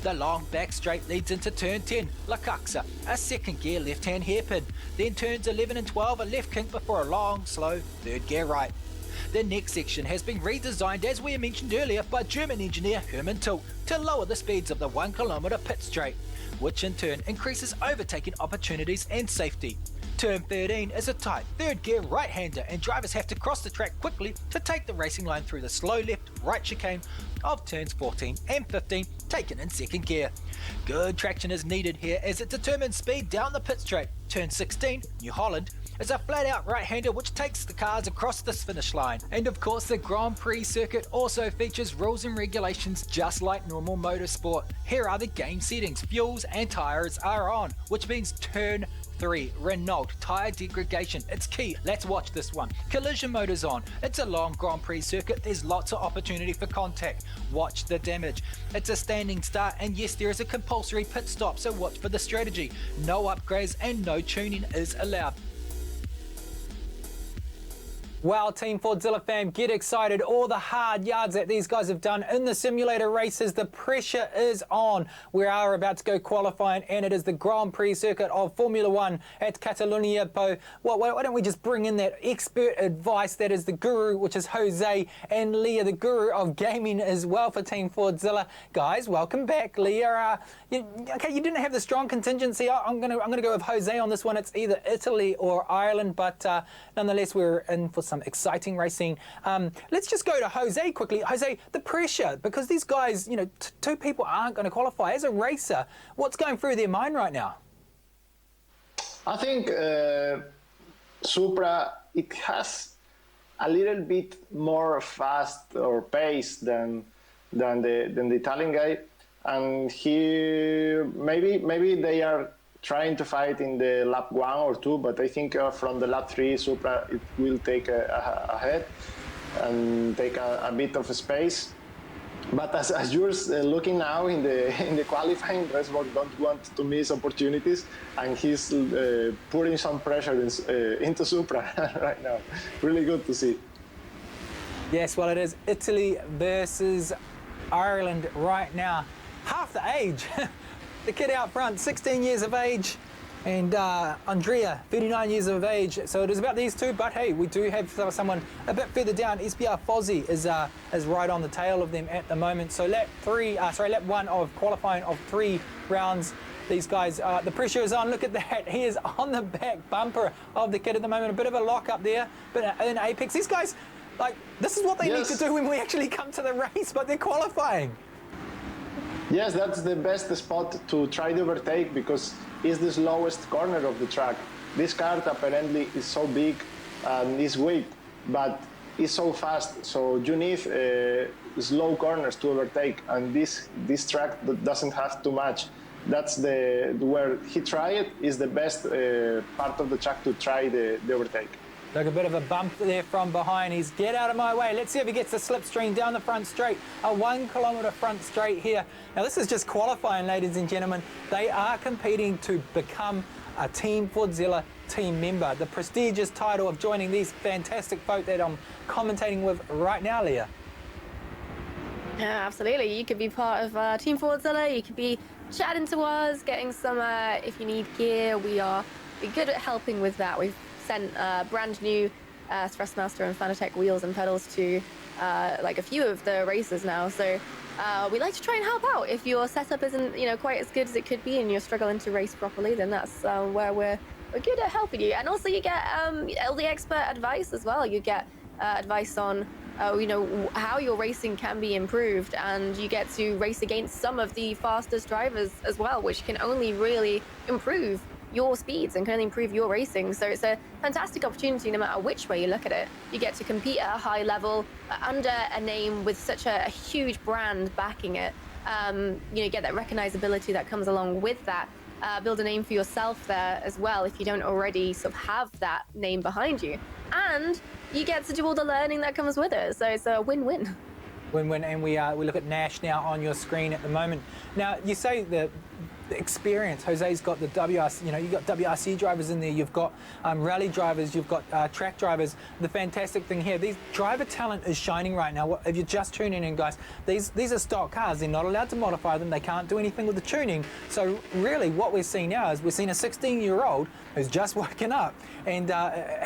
Speaker 9: The long back straight leads into Turn 10, La Caxa, a 2nd gear left-hand hairpin. Then turns 11 and 12 a left kink before a long, slow 3rd gear right. The next section has been redesigned, as we mentioned earlier, by German engineer Hermann Tilt to lower the speeds of the 1 kilometre pit straight, which in turn increases overtaking opportunities and safety. Turn 13 is a tight 3rd gear right-hander, and drivers have to cross the track quickly to take the racing line through the slow left-right chicane of turns 14 and 15 taken in second gear. Good traction is needed here as it determines speed down the pit straight. Turn 16, New Holland, is a flat-out right-hander which takes the cars across this finish line. And of course the Grand Prix circuit also features rules and regulations just like normal motorsport. Here are the game settings. Fuels and tyres are on, which means turn 3, Renault, tyre degradation, it's key, let's watch this one. Collision mode is on, it's a long Grand Prix circuit, there's lots of opportunity for contact, watch the damage. It's a standing start and yes there is a compulsory pit stop, so watch for the strategy. No upgrades and no tuning is allowed.
Speaker 8: Wow, Team Fordzilla fam, get excited. All the hard yards that these guys have done in the simulator races, the pressure is on. We are about to go qualifying, and it is the Grand Prix circuit of Formula 1 at Catalunya. Well, why don't we just bring in that expert advice that is the guru, which is Jose, and Leah, the guru of gaming as well for Team Fordzilla. Guys, welcome back. Leah, you didn't have the strong contingency. I'm gonna go with Jose on this one. It's either Italy or Ireland, but nonetheless, we're in for some exciting racing. Let's just go to Jose quickly. Jose, the pressure, because these guys, two people aren't going to qualify. As a racer, what's going through their mind right now?
Speaker 10: I think Supra, it has a little bit more fast or pace than the Italian guy, and he maybe they are trying to fight in the lap 1 or 2, but I think from the lap 3, Supra it will take ahead and take a bit of space. But as you're looking now in the qualifying, Resborg don't want to miss opportunities, and he's putting some pressure into Supra right now. Really good to see.
Speaker 8: Yes, well, it is Italy versus Ireland right now. Half the age. The kid out front, 16 years of age, and Andrea, 39 years of age. So it is about these two, but hey, we do have someone a bit further down. SPR Fozzy is right on the tail of them at the moment. So lap 1 of qualifying of 3 rounds. These guys, the pressure is on. Look at that. He is on the back bumper of the kid at the moment. A bit of a lock up there, but in apex. These guys, this is what they need to do when we actually come to the race, but they're qualifying.
Speaker 10: Yes, that's the best spot to try to overtake because it's the slowest corner of the track. This car apparently is so big and is weak, but it's so fast. So you need slow corners to overtake, and this track doesn't have too much. That's where he tried it is the best part of the track to try the overtake.
Speaker 8: Look, a bit of a bump there from behind. He's get out of my way. Let's see if he gets the slipstream down the front straight. A 1 kilometre front straight here. Now, this is just qualifying, ladies and gentlemen. They are competing to become a Team Fordzilla team member. The prestigious title of joining these fantastic folk that I'm commentating with right now, Leah.
Speaker 3: Yeah, absolutely. You could be part of Team Fordzilla. You could be chatting to us, getting some, if you need gear, we're good at helping with that. We've sent brand new Thrustmaster and Fanatec wheels and pedals to a few of the races now. So we like to try and help out. If your setup isn't quite as good as it could be and you're struggling to race properly, then that's where we're good at helping you. And also you get LD expert advice as well. You get advice on how your racing can be improved, and you get to race against some of the fastest drivers as well, which can only really improve your speeds and can only improve your racing. So it's a fantastic opportunity no matter which way you look at it. You get to compete at a high level under a name with such a huge brand backing it. You get that recognizability that comes along with that. Build a name for yourself there as well if you don't already sort of have that name behind you. And you get to do all the learning that comes with it. So it's a win-win.
Speaker 8: Win-win, and we look at Nash now on your screen at the moment. Now, you say the experience. Jose's got the WRC, you've got WRC drivers in there, you've got rally drivers, you've got track drivers. The fantastic thing here, these driver talent is shining right now. If you're just tuning in, guys, these are stock cars. They're not allowed to modify them. They can't do anything with the tuning. So really what we're seeing now is we're seeing a 16-year-old who's just woken up, and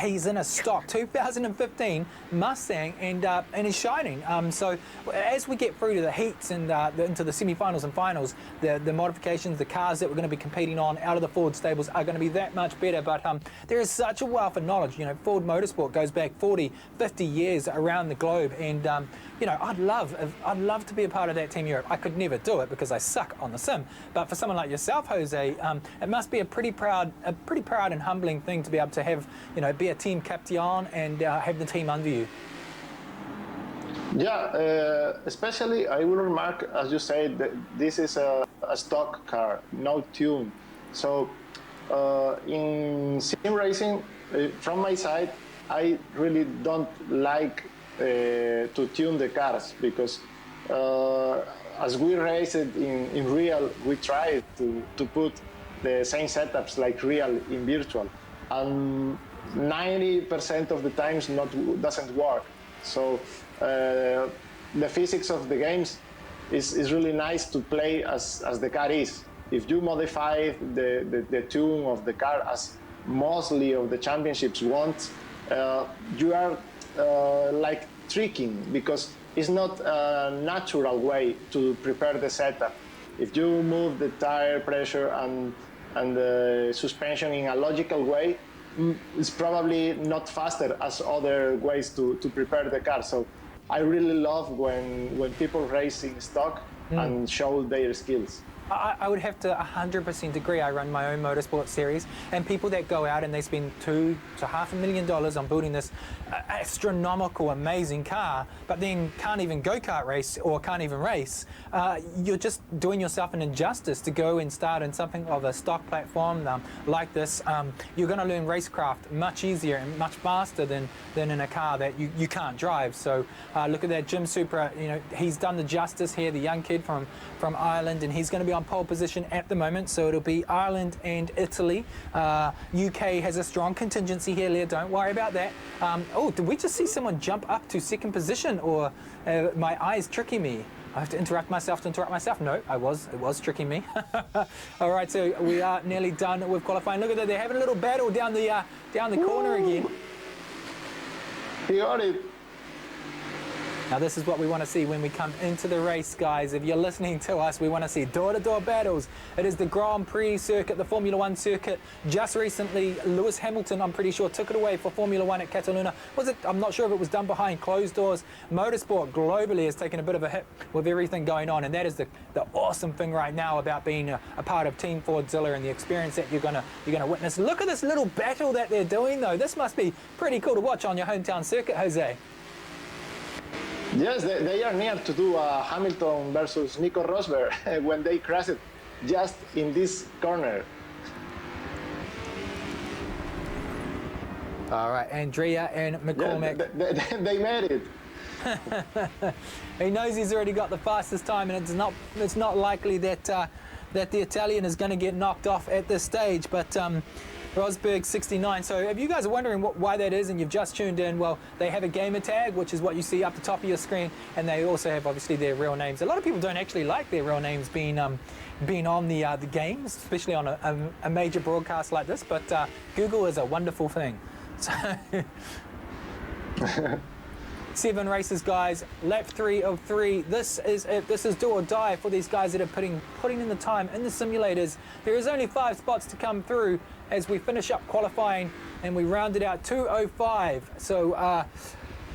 Speaker 8: he's in a stock 2015 Mustang, and he's shining. So as we get through to the heats and into the semi-finals and finals, the modifications, the cars that we're going to be competing on out of the Ford stables are going to be that much better. But there is such a wealth of knowledge. You know, Ford Motorsport goes back 40, 50 years around the globe, and you know, I'd love to be a part of that Team Europe. I could never do it because I suck on the sim. But for someone like yourself, Jose, it must be a pretty proud and humbling thing to be able to have, you know, be a team captain and have the team under you.
Speaker 10: Yeah, especially I will remark, as you said, that this is a stock car, no tune. So in sim racing, from my side, I really don't like to tune the cars because as we race it in real, we try to put the same setups like real in virtual, and 90% of the times doesn't work. So the physics of the games is really nice to play as the car is. If you modify the tune of the car as mostly of the championships want, you are like tricking because it's not a natural way to prepare the setup. If you move the tire pressure and the suspension in a logical way, it's probably not faster as other ways to prepare the car. So I really love when people race in stock and show their skills.
Speaker 8: I would have to 100% agree. I run my own motorsport series, and people that go out and they spend $2 to $500,000 on building this astronomical, amazing car, but then can't even go-kart race or can't even race, you're just doing yourself an injustice to go and start in something of a stock platform like this. You're going to learn racecraft much easier and much faster than in a car that you can't drive. So look at that Jim Supra. You know, he's done the justice here, the young kid from Ireland, and he's going to be on pole position at the moment. So it'll be Ireland and Italy. UK has a strong contingency here, Leah. Don't worry about that. Oh, did we just see someone jump up to second position, or my eyes tricking me? I have to interrupt myself to interrupt myself. No, it was tricking me. All right, so we are nearly done with qualifying. Look at that, they're having a little battle down the corner again.
Speaker 10: He got it.
Speaker 8: Now this is what we want to see when we come into the race, guys. If you're listening to us, we want to see door-to-door battles. It is the Grand Prix circuit, the Formula One circuit. Just recently, Lewis Hamilton, I'm pretty sure, took it away for Formula One at Catalunya. Was it? I'm not sure if it was done behind closed doors. Motorsport globally has taken a bit of a hit with everything going on, and that is the awesome thing right now about being a part of Team Fordzilla and the experience that you're gonna witness. Look at this little battle that they're doing, though. This must be pretty cool to watch on your hometown circuit, Jose.
Speaker 10: Yes, they are near to do Hamilton versus Nico Rosberg when they crashed it just in this corner.
Speaker 8: All right, Andrea and McCormick.
Speaker 10: Yeah, they made it.
Speaker 8: He knows he's already got the fastest time, and it's not likely that that the Italian is going to get knocked off at this stage. But Rosberg 69. So if you guys are wondering why that is and you've just tuned in, well, they have a gamer tag, which is what you see up the top of your screen, and they also have obviously their real names. A lot of people don't actually like their real names being on the games, especially on a major broadcast like this, but Google is a wonderful thing. So 7 races, guys. Lap 3 of 3. This is it. This is do or die for these guys that are putting in the time in the simulators. There is only 5 spots to come through as we finish up qualifying, and we rounded out 2:05. So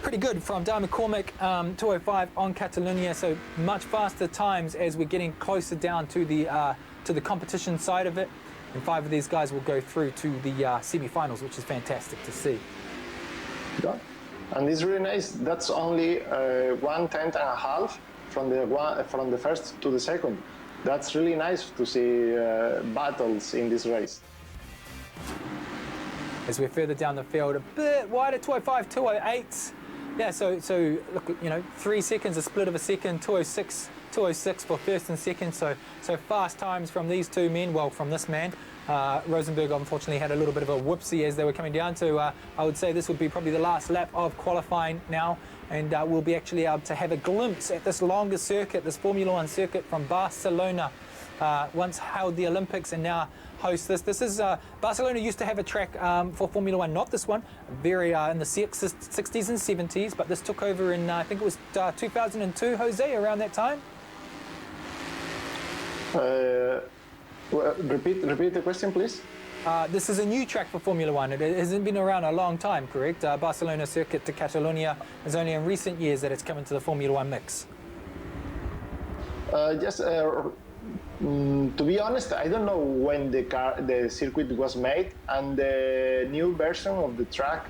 Speaker 8: pretty good from Dan McCormick. 2:05 on Catalunya. So much faster times as we're getting closer down to the competition side of it. And 5 of these guys will go through to the semi-finals, which is fantastic to see.
Speaker 10: Yeah. And it's really nice. That's only 1/10.5 from the first to the second. That's really nice to see battles in this race.
Speaker 8: As we're further down the field, a bit wider, 2:05, 2:08. Yeah, so look, 3 seconds, a split of a second, 2:06 for first and second. So fast times from these two men. Well, from this man. Rosenberg unfortunately had a little bit of a whoopsie as they were coming down to, I would say this would be probably the last lap of qualifying now, and we'll be actually able to have a glimpse at this longer circuit, this Formula One circuit from Barcelona. Once held the Olympics and now hosts this. This is Barcelona used to have a track for Formula One, not this one, very in the 60s and 70s, but this took over in I think it was 2002, Jose, around that time.
Speaker 10: Repeat the question, please.
Speaker 8: This is a new track for Formula One. It hasn't been around a long time, correct? Barcelona Circuit to Catalonia is only in recent years that it's come into the Formula One mix.
Speaker 10: Yes. To be honest, I don't know when the circuit was made, and the new version of the track,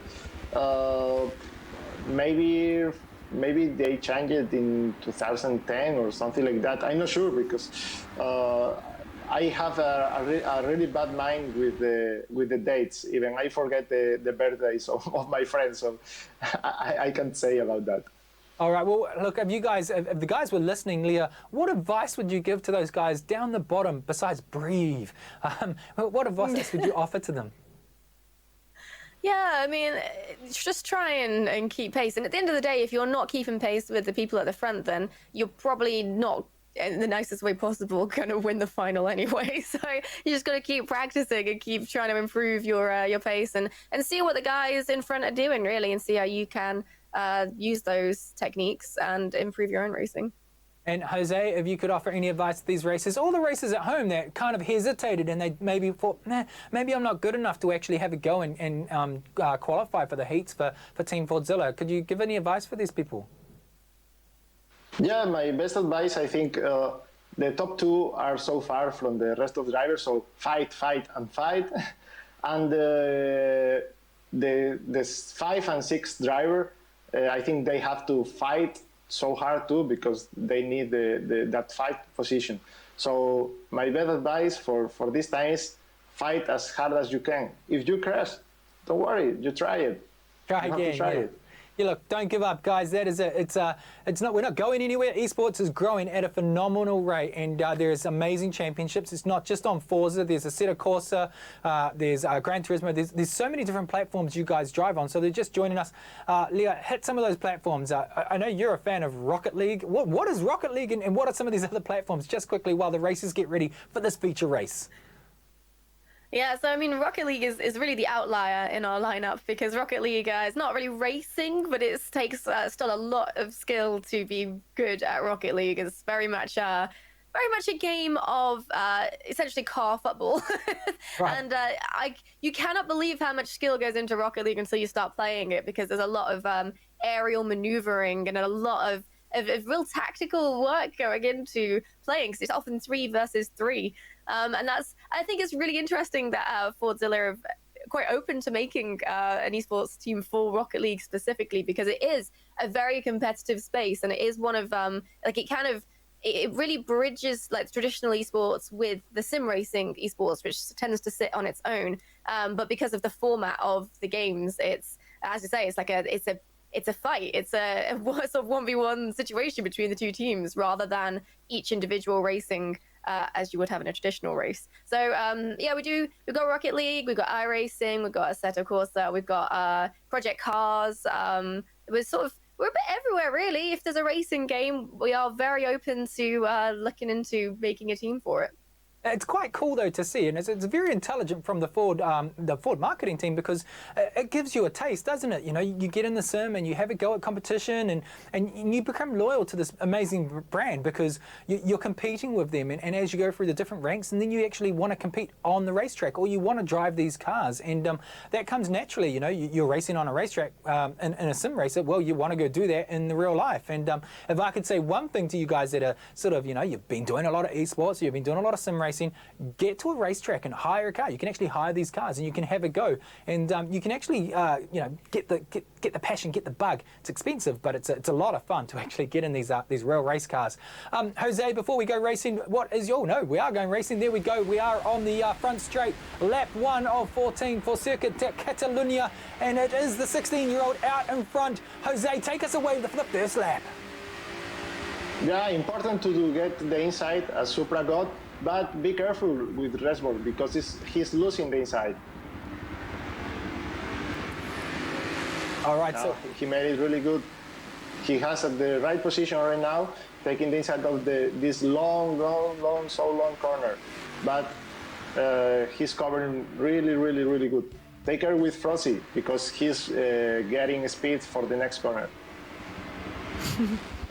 Speaker 10: maybe they changed it in 2010 or something like that. I'm not sure because I have a really bad mind with the dates. Even I forget the birthdays of my friends, so I can't say about that.
Speaker 8: All right, well, look, if the guys were listening, Leah, what advice would you give to those guys down the bottom besides breathe? What advice would you offer to them?
Speaker 3: Yeah, I mean, just try and keep pace. And at the end of the day, if you're not keeping pace with the people at the front, then you're probably not, in the nicest way possible, going to win the final anyway. So you just got to keep practicing and keep trying to improve your pace and see what the guys in front are doing, really, and see how you can use those techniques and improve your own racing.
Speaker 8: And Jose, if you could offer any advice to these racers, all the racers at home that kind of hesitated and they maybe thought, nah, maybe I'm not good enough to actually have a go and qualify for the heats for Team Fordzilla. Could you give any advice for these people?
Speaker 10: Yeah, my best advice, I think the top two are so far from the rest of the drivers, so fight, and fight. And the 5 and 6 driver, I think they have to fight so hard too because they need that fight position. So my best advice for this time is fight as hard as you can. If you crash, don't worry, you try it.
Speaker 8: Try again. Yeah, look, don't give up, guys. That is we're not going anywhere. Esports is growing at a phenomenal rate, and there's amazing championships. It's not just on Forza. There's Assetto Corsa, there's Gran Turismo. There's so many different platforms you guys drive on. So they're just joining us. Leah, hit some of those platforms. I know you're a fan of Rocket League. What is Rocket League, and what are some of these other platforms? Just quickly, while the racers get ready for this feature race.
Speaker 3: Yeah, so I mean, Rocket League is really the outlier in our lineup because Rocket League is not really racing, but it takes still a lot of skill to be good at Rocket League. It's very much a game of essentially car football. Right. And you cannot believe how much skill goes into Rocket League until you start playing it because there's a lot of aerial maneuvering and a lot of real tactical work going into playing because it's often 3 versus 3. And I think it's really interesting that Fordzilla are quite open to making an esports team for Rocket League specifically because it is a very competitive space and it is one of it really bridges like traditional esports with the sim racing esports, which tends to sit on its own. But because of the format of the games, it's, as you say, it's a fight. It's a sort of 1v1 situation between the two teams rather than each individual racing as you would have in a traditional race. So yeah, we've got Rocket League, we've got iRacing, we've got Assetto Corsa, we've got Project Cars. We're a bit everywhere really. If there's a racing game, we are very open to looking into making a team for it.
Speaker 8: It's quite cool though to see, and it's very intelligent from the Ford marketing team because it gives you a taste, doesn't it? You know, you get in the sim and you have a go at competition, and you become loyal to this amazing brand because you're competing with them, and as you go through the different ranks, and then you actually want to compete on the racetrack or you want to drive these cars, and that comes naturally. You know, you're racing on a racetrack in a sim racer. Well, you want to go do that in the real life. And if I could say one thing to you guys that are sort of, you know, you've been doing a lot of esports, you've been doing a lot of sim racing. Get to a racetrack and hire a car. You can actually hire these cars and you can have a go, and you can actually get the passion, get the bug. It's expensive, but it's a lot of fun to actually get in these real race cars. Jose, before we go racing, what is your no? We are going racing. There we go. We are on the front straight, lap 1 of 14 for Circuit de Catalunya, and it is the 16-year-old out in front. Jose, take us away with the first lap.
Speaker 10: Yeah, important to get the inside as Supra got. But be careful with Red Bull because he's losing the inside.
Speaker 8: All right,
Speaker 10: so he made it really good. He has at the right position right now, taking the inside of this long corner. But he's covering really good. Take care with Frosty because he's getting speed for the next corner.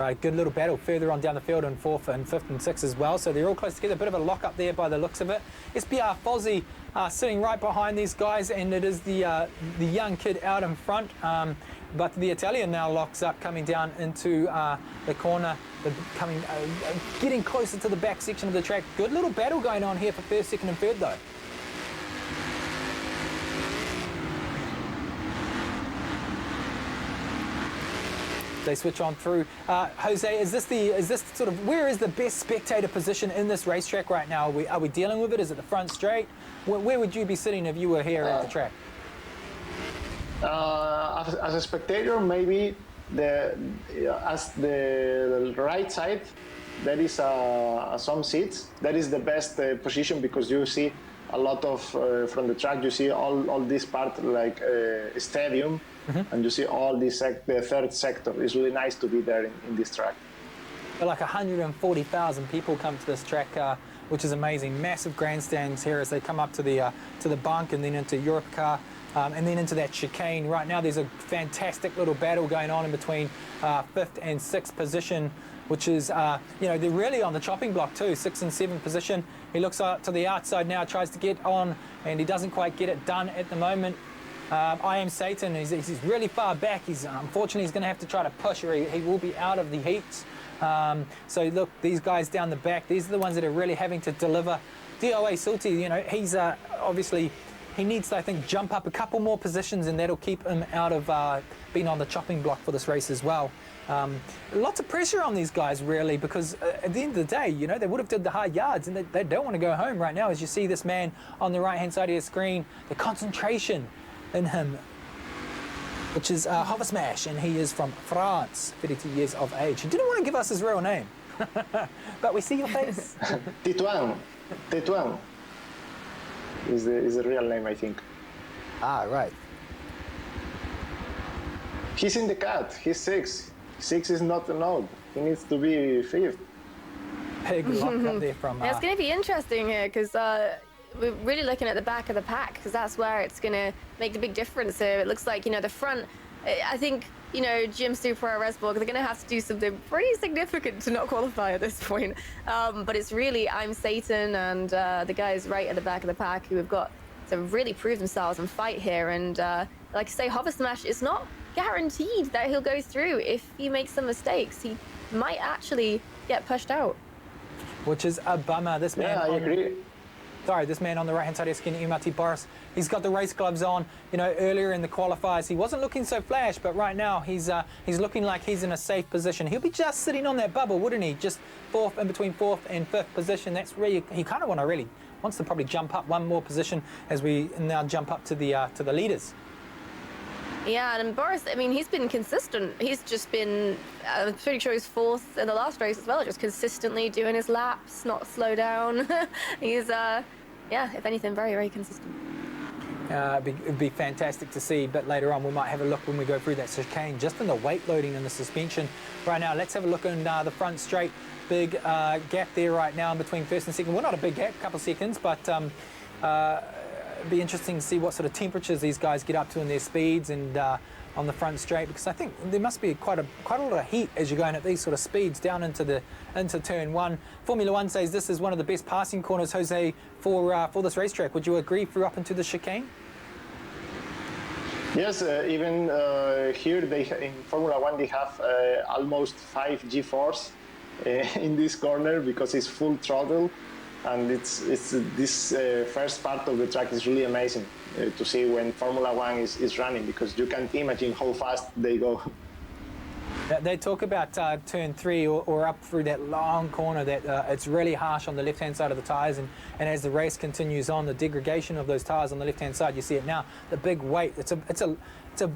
Speaker 8: Right, good little battle further on down the field in 4th and 5th and 6th as well. So they're all close together. A bit of a lock up there by the looks of it. SBR Fozzy sitting right behind these guys, and it is the young kid out in front. But the Italian now locks up, coming down into the corner, getting closer to the back section of the track. Good little battle going on here for 1st, 2nd and 3rd though. They switch on through. Jose, is this sort of, where is the best spectator position in this racetrack right now? Are we dealing with it? Is it the front straight? Where would you be sitting if you were here at the track?
Speaker 10: As a spectator, maybe as the right side, there is some seats. That is the best position because you see a lot of from the track. You see all this part like stadium, and you see all this the third sector. It's really nice to be there in this track.
Speaker 8: Like 140,000 people come to this track, which is amazing. Massive grandstands here as they come up to the bunk and then into Europe car. And then into that chicane. Right now there's a fantastic little battle going on in between 5th and 6th position, which is, they're really on the chopping block too, 6th and 7th position. He looks out to the outside now, tries to get on, and he doesn't quite get it done at the moment. I Am Satan, he's really far back. Unfortunately, he's going to have to try to push, or he will be out of the heats. So look, these guys down the back, these are the ones that are really having to deliver. DOA Sulti, he's obviously, he needs to, I think, jump up a couple more positions, and that'll keep him out of being on the chopping block for this race as well. Lots of pressure on these guys, really, because at the end of the day, they would have did the hard yards, and they don't want to go home right now. As you see this man on the right-hand side of your screen, the concentration in him, which is Hover Smash, and he is from France, 32 years of age. He didn't want to give us his real name, but we see your face.
Speaker 10: Tetuan is the real name, I think.
Speaker 8: Ah, right.
Speaker 10: He's in the cut. He's 6. 6 is not an old. He needs to be 5th.
Speaker 8: Big lock up there from...
Speaker 3: Yeah, it's going to be interesting here because we're really looking at the back of the pack because that's where it's going to make the big difference here. It looks like, the front, I think, Jim Super or Resborg, they're going to have to do something pretty significant to not qualify at this point. But it's really I'm Satan and the guys right at the back of the pack who have got to really prove themselves and fight here. And like I say, Hover Smash is not guaranteed that he'll go through. If he makes some mistakes, he might actually get pushed out.
Speaker 8: Which is a bummer. This man...
Speaker 10: Yeah, I agree.
Speaker 8: Sorry, this man on the right-hand side of skin, Imati Boris, he's got the race gloves on. Earlier in the qualifiers, he wasn't looking so flash, but right now he's looking like he's in a safe position. He'll be just sitting on that bubble, wouldn't he? Just in between 4th and 5th position. That's really, he kind of wants to probably jump up one more position as we now jump up to the leaders.
Speaker 3: Yeah, and Boris, I mean, he's been consistent. He's just been, I'm pretty sure he's 4th in the last race as well, just consistently doing his laps, not slow down. He's, if anything, very, very consistent.
Speaker 8: It'd be fantastic to see, but later on we might have a look when we go through that chicane, just in the weight loading and the suspension. Right now, let's have a look in the front straight. Big gap there right now in between 1st and 2nd. Well, not a big gap, a couple of seconds, but it'd be interesting to see what sort of temperatures these guys get up to in their speeds and on the front straight, because I think there must be quite a lot of heat as you're going at these sort of speeds down into turn 1. Formula 1 says this is one of the best passing corners, Jose, for this racetrack. Would you agree through up into the chicane?
Speaker 10: Yes, even here in Formula 1 they have almost 5 G-force in this corner because it's full throttle. And it's this first part of the track is really amazing to see when Formula 1 is running, because you can't imagine how fast they go.
Speaker 8: They talk about turn 3 or up through that long corner that it's really harsh on the left-hand side of the tyres, and as the race continues on, the degradation of those tyres on the left-hand side, you see it now, the big weight. It's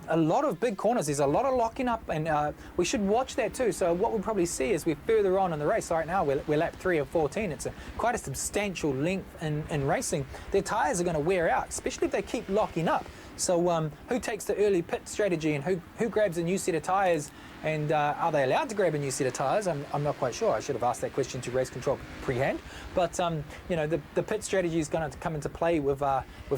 Speaker 8: a lot of big corners. There's a lot of locking up, and we should watch that too. So what we'll probably see is we're further on in the race. Right now we're lap 3 of 14. It's quite a substantial length in racing. Their tyres are going to wear out, especially if they keep locking up. So who takes the early pit strategy, and who grabs a new set of tyres, and are they allowed to grab a new set of tyres? I'm not quite sure. I should have asked that question to race control pre-hand. But the pit strategy is going to come into play with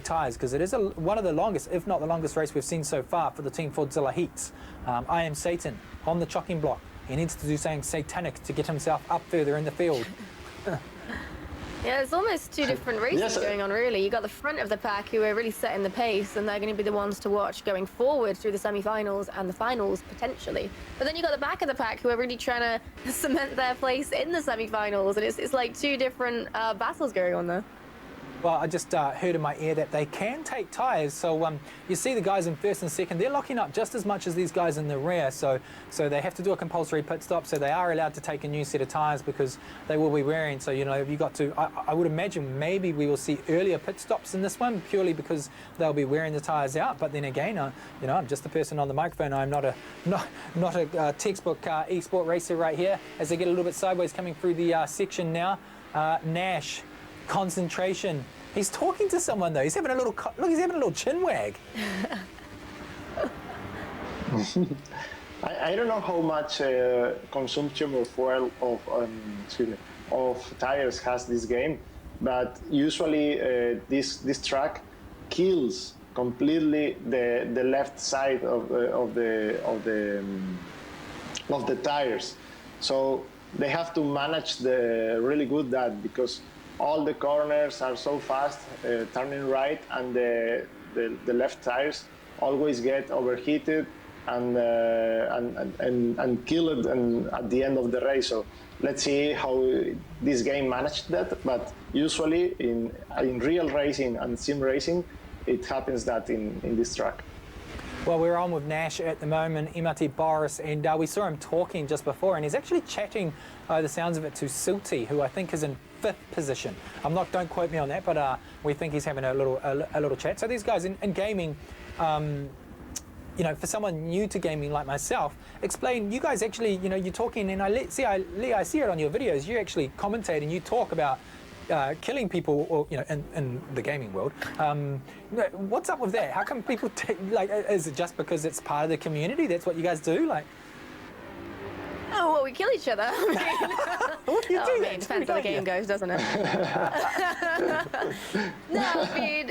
Speaker 8: tyres, because it is one of the longest, if not the longest race we've seen so far for the Team Fordzilla heats. I Am Satan on the chopping block he needs to do something satanic to get himself up further in the field.
Speaker 3: Yeah, it's almost two different races going on, really. You got the front of the pack who are really setting the pace, and they're going to be the ones to watch going forward through the semi-finals and the finals potentially. But then you got the back of the pack who are really trying to cement their place in the semi-finals, and it's like two different battles going on there.
Speaker 8: Well, I just heard in my ear that they can take tyres. So you see the guys in first and second, they're locking up just as much as these guys in the rear. So they have to do a compulsory pit stop. So they are allowed to take a new set of tyres because they will be wearing. So, you know, you got to, I would imagine maybe we will see earlier pit stops in this one purely because they'll be wearing the tyres out. But then again, you know, I'm just the person on the microphone. I'm not a textbook e-sport racer right here. As they get a little bit sideways coming through the section now, Nash. Concentration. He's talking to someone though. He's having a little look. He's having a little chin wag.
Speaker 10: I don't know how much consumption of fuel of tires has this game, but usually this track kills completely the left side of the tires. So they have to manage really good that because all the corners are so fast turning right, and the left tires always get overheated and kill it at the end of the race. So let's see how this game managed that. But usually in real racing and sim racing, it happens that in this track.
Speaker 8: Well, we're on with Nash at the moment, MRT Boris, and we saw him talking just before, and he's actually chatting, the sounds of it, to Silty, who I think is in 5th position. Don't quote me on that, but we think he's having a little chat. So these guys in gaming, you know, for someone new to gaming like myself, explain. You guys actually, you know, you're talking, and I see it on your videos. You actually commentate and you talk about killing people, or you know, in the gaming world. What's up with that? How come people like? Is it just because it's part of the community? That's what you guys do, like?
Speaker 3: Oh, well, we kill each other.
Speaker 8: Well, you do that
Speaker 3: depends how the game goes, doesn't it? No, I mean,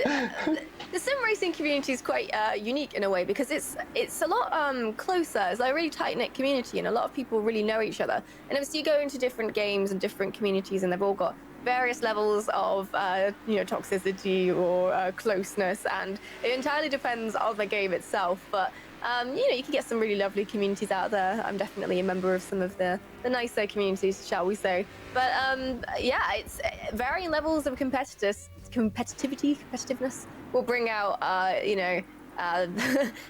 Speaker 3: the sim racing community is quite unique in a way because it's a lot closer. It's like a really tight-knit community, and a lot of people really know each other. And obviously, you go into different games and different communities, and they've all got various levels of you know, toxicity or closeness, and it entirely depends on the game itself. But you know, you can get some really lovely communities out there. I'm definitely a member of some of the nicer communities, shall we say. But yeah, it's varying levels of competitiveness will bring out, you know,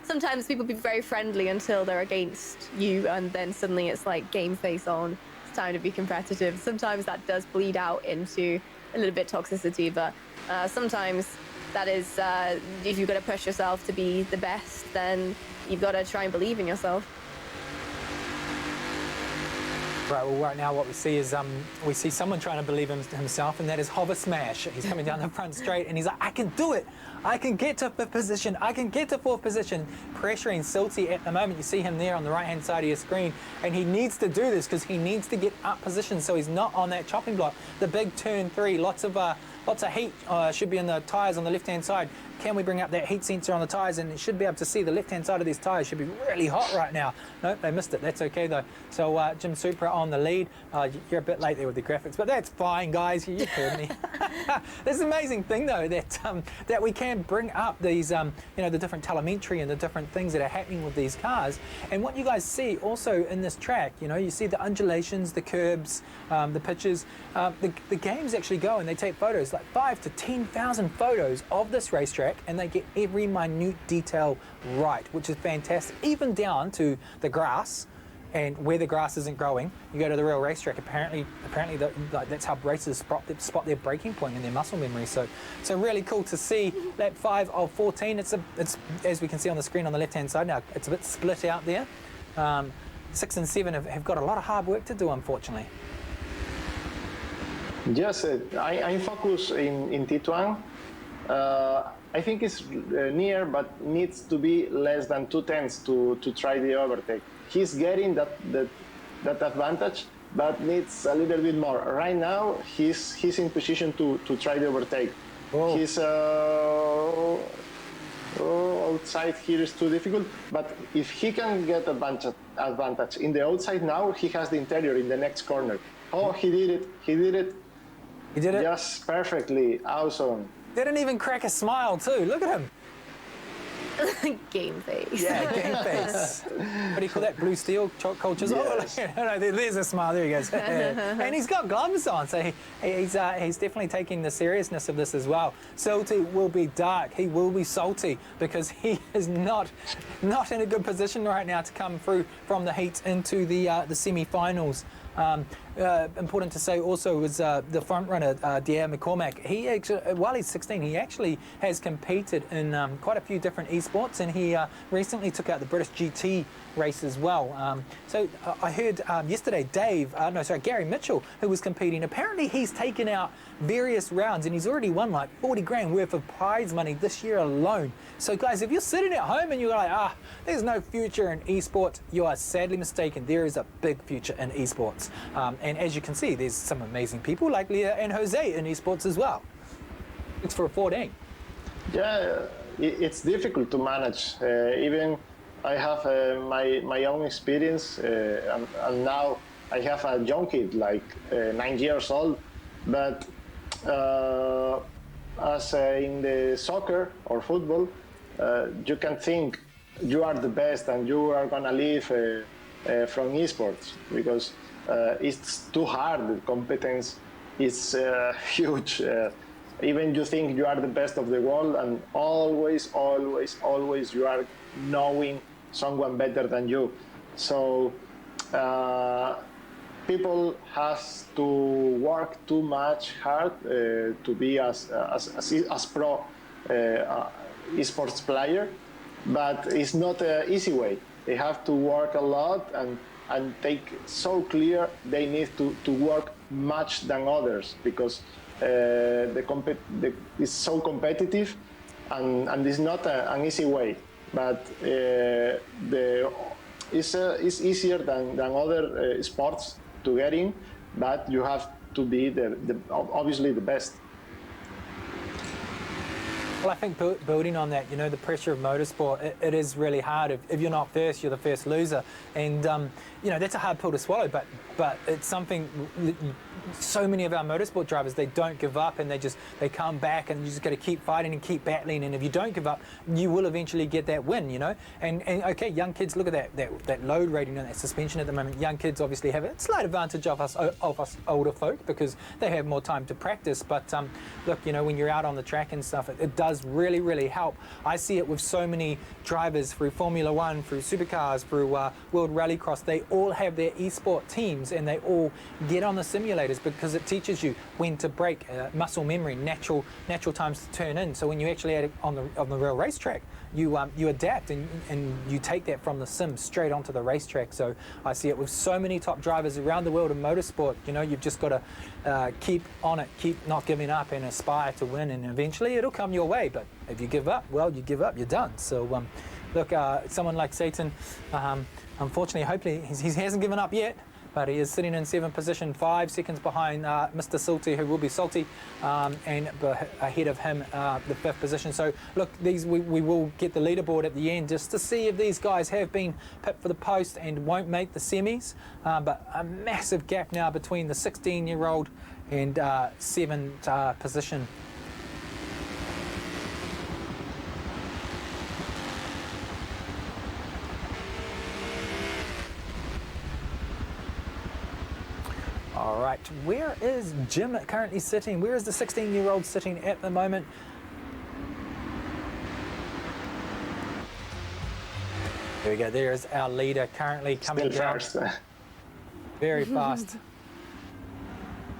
Speaker 3: sometimes people be very friendly until they're against you, and then suddenly it's like game face on. It's time to be competitive. Sometimes that does bleed out into a little bit toxicity, but sometimes that is, if you've got to push yourself to be the best, then you've got to try and believe in yourself.
Speaker 8: Right, well, right now what we see is we see someone trying to believe in himself, and that is Hover Smash. He's coming down the front straight, and he's like, I can do it. I can get to 5th position. I can get to 4th position. Pressuring Silty at the moment. You see him there on the right-hand side of your screen, and he needs to do this because he needs to get up position so he's not on that chopping block. The big turn 3, lots of heat should be in the tyres on the left-hand side. Can we bring up that heat sensor on the tyres, and it should be able to see the left-hand side of these tyres should be really hot right now. Nope, they missed it. That's okay though. So Jim Supra on the lead. You're a bit late there with the graphics, but that's fine, guys. You heard me. This is an amazing thing though that we can bring up these you know, the different telemetry and the different things that are happening with these cars. And what you guys see also in this track, you know, you see the undulations, the curbs, the pitches. The games actually go and they take photos, like 5,000 to 10,000 photos of this racetrack, and they get every minute detail right, which is fantastic, even down to the grass and where the grass isn't growing. You go to the real racetrack, apparently that's how racers spot their breaking point in their muscle memory. So really cool to see. Lap 5 of 14. It's as we can see on the screen on the left-hand side now, it's a bit split out there. 6 and 7 have got a lot of hard work to do, unfortunately.
Speaker 10: Yes, I'm focused in T1. I think it's near, but needs to be less than 2/10 to try the overtake. He's getting that advantage, but needs a little bit more. Right now, he's in position to try the overtake.
Speaker 8: Oh.
Speaker 10: He's oh, outside here is too difficult. But if he can get advantage in the outside now, he has the interior in the next corner. Oh, he did it. He did it.
Speaker 8: He did it?
Speaker 10: Just perfectly. Awesome.
Speaker 8: Didn't even crack a smile too. Look at him.
Speaker 3: Game face.
Speaker 8: Yeah, game face. What do you call that? Blue steel cold chisel?
Speaker 10: Yes.
Speaker 8: Oh, no, there's a smile. There he goes. And he's got gloves on, so he's definitely taking the seriousness of this as well. Salty will be dark. He will be salty because he is not in a good position right now to come through from the heats into the semi-finals. Important to say also was the front runner, Dier McCormack. He actually, while he's 16, he actually has competed in quite a few different esports, and he recently took out the British GT race as well. So I heard yesterday Gary Mitchell, who was competing, apparently he's taken out various rounds and he's already won like 40 grand worth of prize money this year alone. So guys, if you're sitting at home and you're like, there's no future in esports, you are sadly mistaken. There is a big future in esports. And as you can see, there's some amazing people like Leah and Jose in esports as well. It's for 14.
Speaker 10: Yeah, it's difficult to manage. Even I have my own experience, and now I have a young kid, like 9 years old. But as in the soccer or football, you can think you are the best and you are gonna live from esports because it's too hard. The competence is huge. Even you think you are the best of the world, and always you are knowing someone better than you. So people has to work too much hard to be as pro esports player, but it's not an easy way. They have to work a lot and take so clear they need to work much than others because it's so competitive and it's not an easy way. But it's easier than other sports to get in, but you have to be obviously the best.
Speaker 8: Well, I think building on that, the pressure of motorsport, it is really hard. If you're not first, you're the first loser. And, that's a hard pill to swallow, but it's something, so many of our motorsport drivers, they don't give up and they come back and you just got to keep fighting and keep battling. And if you don't give up, you will eventually get that win, And okay, young kids, look at that load rating and that suspension at the moment. Young kids obviously have a slight advantage of us older folk because they have more time to practice. But look, when you're out on the track and stuff, it does really, really help. I see it with so many drivers through Formula One, through supercars, through World Rallycross. They all have their esport teams and they all get on the simulators because it teaches you when to brake, muscle memory, natural times to turn in. So when you actually add it on the real racetrack, you adapt and you take that from the sim straight onto the racetrack. So I see it with so many top drivers around the world in motorsport. You've just got to keep on it, keep not giving up and aspire to win, and eventually it'll come your way. But if you give up, well, you give up, you're done. So look, someone like Satan, unfortunately, hopefully he hasn't given up yet, but he is sitting in 7th position, 5 seconds behind Mr. Salty, who will be Salty, and ahead of him, the 5th position. So look, we will get the leaderboard at the end just to see if these guys have been picked for the post and won't make the semis. But a massive gap now between the 16-year-old and 7th position. All right, where is Jim currently sitting? Where is the 16-year-old sitting at the moment? There we go, there is our leader currently coming down.
Speaker 10: Still first.
Speaker 8: Very fast.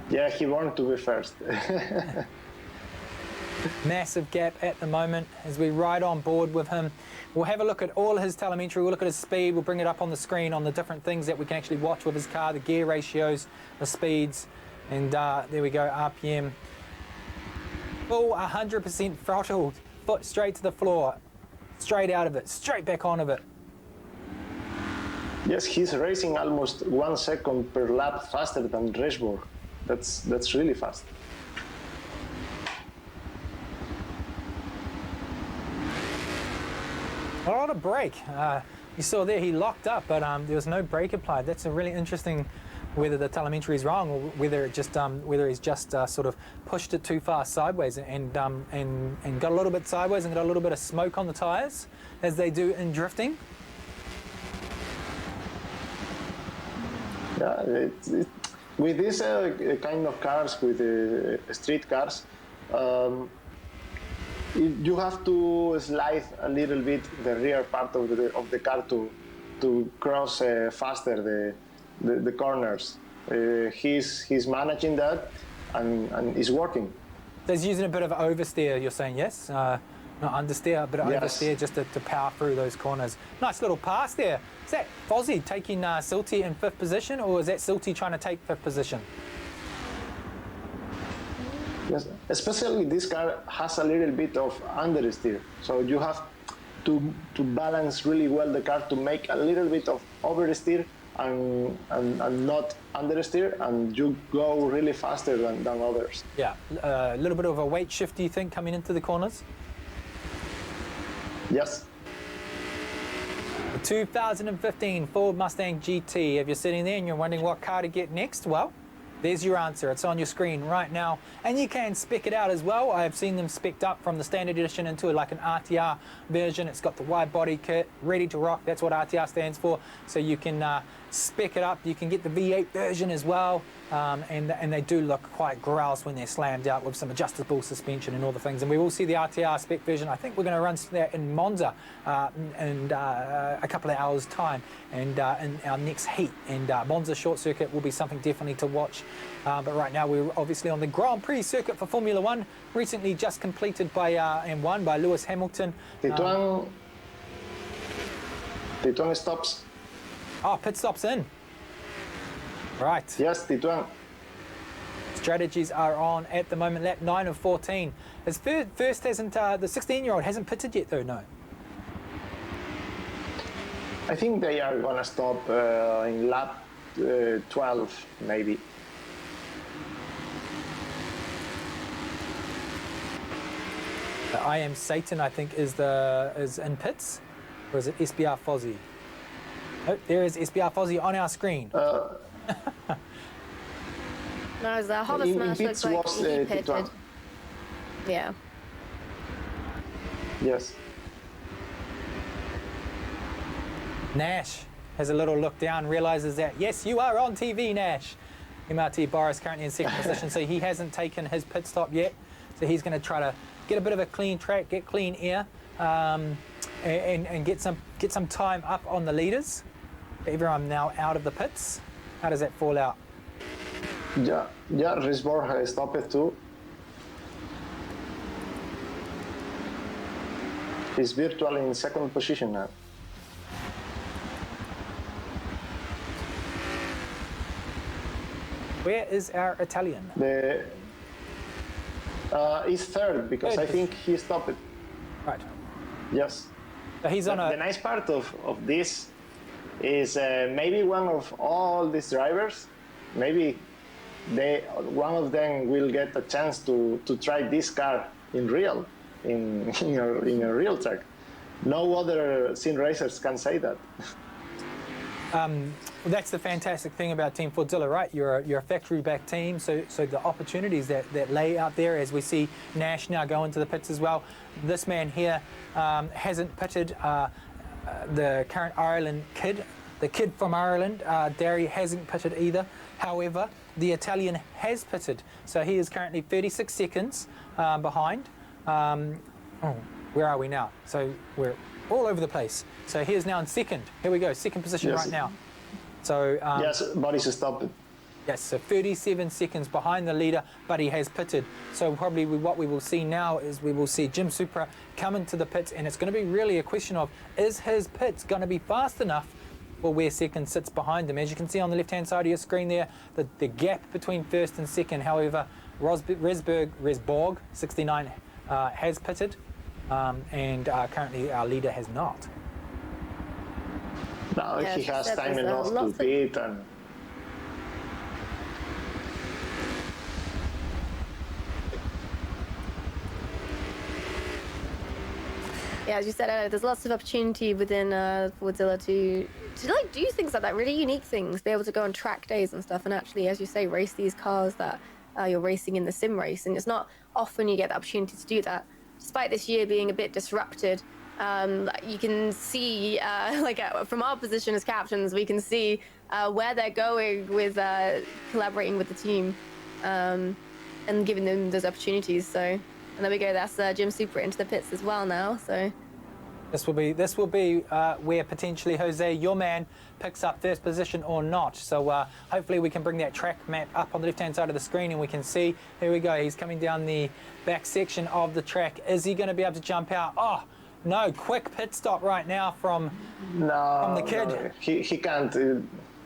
Speaker 10: Yeah, he wanted to be first.
Speaker 8: Massive gap at the moment as we ride on board with him. We'll have a look at all his telemetry, we'll look at his speed, we'll bring it up on the screen on the different things that we can actually watch with his car, the gear ratios, the speeds, and there we go, RPM. Full 100% throttled, foot straight to the floor, straight out of it, straight back on of it.
Speaker 10: Yes, he's racing almost 1 second per lap faster than Racebook. That's really fast.
Speaker 8: A lot of brake. You saw there he locked up, but there was no brake applied. That's a really interesting, whether the telemetry is wrong or whether it just whether he's just sort of pushed it too far sideways and got a little bit sideways and got a little bit of smoke on the tyres, as they do in drifting.
Speaker 10: Yeah, with this kind of cars, with street cars, you have to slide a little bit the rear part of the car to cross faster the corners. He's managing that and is working.
Speaker 8: So he's using a bit of oversteer, you're saying, yes? Not understeer, but
Speaker 10: Yes.
Speaker 8: oversteer just to power through those corners. Nice little pass there. Is that Fozzie taking Silty in 5th position, or is that Silty trying to take 5th position?
Speaker 10: Yes, especially this car has a little bit of understeer, so you have to balance really well the car to make a little bit of oversteer and not understeer, and you go really faster than others.
Speaker 8: Yeah, a little bit of a weight shift, do you think, coming into the corners?
Speaker 10: Yes.
Speaker 8: The 2015 Ford Mustang GT. If you're sitting there and you're wondering what car to get next, well, there's your answer. It's on your screen right now. And you can spec it out as well. I have seen them spec'd up from the standard edition into like an RTR version. It's got the wide body kit, ready to rock. That's what RTR stands for. So you can spec it up. You can get the V8 version as well. And they do look quite grouse when they're slammed out with some adjustable suspension and all the things. And we will see the RTR spec version. I think we're going to run that in Monza in a couple of hours' time, and in our next heat. And Monza short circuit will be something definitely to watch. But right now we're obviously on the Grand Prix circuit for Formula One, recently just completed by and won by Lewis Hamilton.
Speaker 10: Tituan stops.
Speaker 8: Oh, pit stops in. Right.
Speaker 10: Yes, Tituan.
Speaker 8: Strategies are on at the moment, lap 9 of 14. His first hasn't, the 16-year-old hasn't pitted yet though, no.
Speaker 10: I think they are going to stop in lap 12, maybe.
Speaker 8: I Am Satan, I think, is in pits, or is it SBR Fozzie? Oh, there is SBR Fozzie on our screen.
Speaker 3: No, the Hover
Speaker 10: In
Speaker 3: Smash
Speaker 10: pits
Speaker 3: looks like
Speaker 10: was,
Speaker 3: he pitted.
Speaker 10: Tituan.
Speaker 3: Yeah.
Speaker 10: Yes.
Speaker 8: Nash has a little look down, realizes that, yes, you are on TV, Nash. MRT Boris currently in 2nd position, so he hasn't taken his pit stop yet. So he's going to try to get a bit of a clean track, get clean air, and get some time up on the leaders. Everyone now out of the pits. How does that fall out?
Speaker 10: Yeah, Risborg has stopped too. He's virtually in 2nd position now.
Speaker 8: Where is our Italian?
Speaker 10: He's 3rd because I think he stopped.
Speaker 8: Right.
Speaker 10: Yes.
Speaker 8: So he's on
Speaker 10: The nice part of this is maybe one of all these drivers, maybe one of them will get a chance to try this car in real, in a real track. No other sim racers can say that.
Speaker 8: Well, that's the fantastic thing about Team Fordzilla, right? You're a factory-backed team, so the opportunities that lay out there, as we see Nash now go into the pits as well. This man here hasn't pitted. The current Ireland kid, the kid from Ireland, Derry, hasn't pitted either. However, the Italian has pitted, so he is currently 36 seconds behind. Where are we now? So we're all over the place. So he is now in 2nd. Here we go, 2nd position right now. So
Speaker 10: yes, Boris stopped.
Speaker 8: Yes, so 37 seconds behind the leader, but he has pitted. So probably what we will see now is we will see Jim Supra come into the pits, and it's going to be really a question of, is his pits going to be fast enough for where 2nd sits behind him? As you can see on the left-hand side of your screen there, the gap between 1st and 2nd. However, Resborg 69 has pitted, and currently our leader has not.
Speaker 10: No, he has time enough to pit and.
Speaker 3: Yeah, as you said earlier, there's lots of opportunity within Fordzilla to like do things like that, really unique things, be able to go on track days and stuff, and actually, as you say, race these cars that you're racing in the sim race. And it's not often you get the opportunity to do that. Despite this year being a bit disrupted, you can see, from our position as captains, we can see where they're going with collaborating with the team and giving them those opportunities. So. And there we go. That's Jim Super into the pits as well now. So
Speaker 8: this will be where potentially Jose, your man, picks up first position or not. So hopefully we can bring that track map up on the left-hand side of the screen and we can see. Here we go. He's coming down the back section of the track. Is he going to be able to jump out? Oh no! Quick pit stop right now from the kid.
Speaker 10: No, he can't.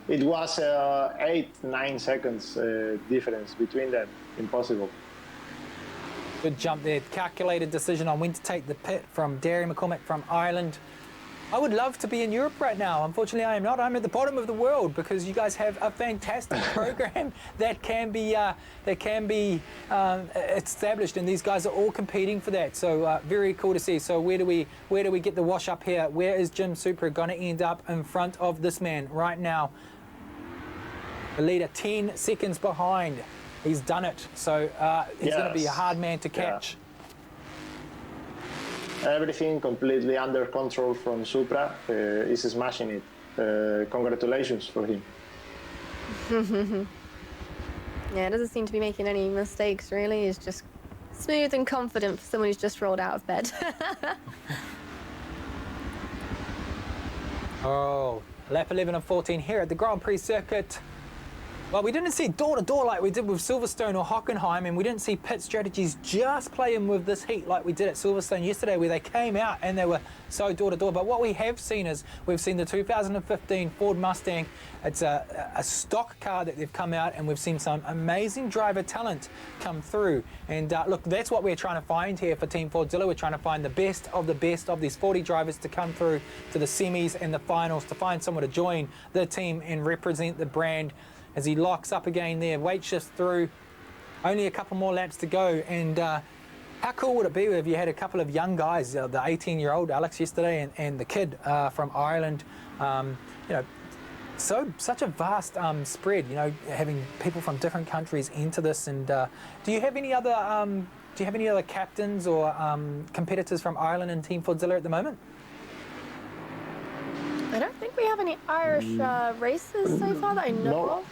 Speaker 10: It was 8-9 seconds difference between them. Impossible.
Speaker 8: Good jump there. Calculated decision on when to take the pit from Derry McCormick from Ireland. I would love to be in Europe right now. Unfortunately, I am not. I'm at the bottom of the world because you guys have a fantastic program that can be established, and these guys are all competing for that. So very cool to see. So where do we get the wash up here? Where is Jim Super going to end up in front of this man right now? The leader 10 seconds behind. He's done it, so he's going to be a hard man to catch.
Speaker 10: Yeah. Everything completely under control from Supra. He's smashing it. Congratulations for him.
Speaker 3: Yeah, it doesn't seem to be making any mistakes, really. He's just smooth and confident for someone who's just rolled out of bed.
Speaker 8: Oh, lap 11 of 14 here at the Grand Prix circuit. Well, we didn't see door-to-door like we did with Silverstone or Hockenheim, and we didn't see pit strategies just playing with this heat like we did at Silverstone yesterday, where they came out and they were so door-to-door. But what we have seen is we've seen the 2015 Ford Mustang. It's a stock car that they've come out, and we've seen some amazing driver talent come through. And look, that's what we're trying to find here for Team Fordzilla. We're trying to find the best of these 40 drivers to come through to the semis and the finals, to find someone to join the team and represent the brand. As he locks up again there, weight shifts through, only a couple more laps to go. And how cool would it be if you had a couple of young guys, the 18-year-old Alex yesterday and the kid from Ireland, such a vast spread, having people from different countries into this. And do you have any other captains or competitors from Ireland and Team Fordzilla at the moment?
Speaker 3: I don't think we have any Irish racers so far that I know of.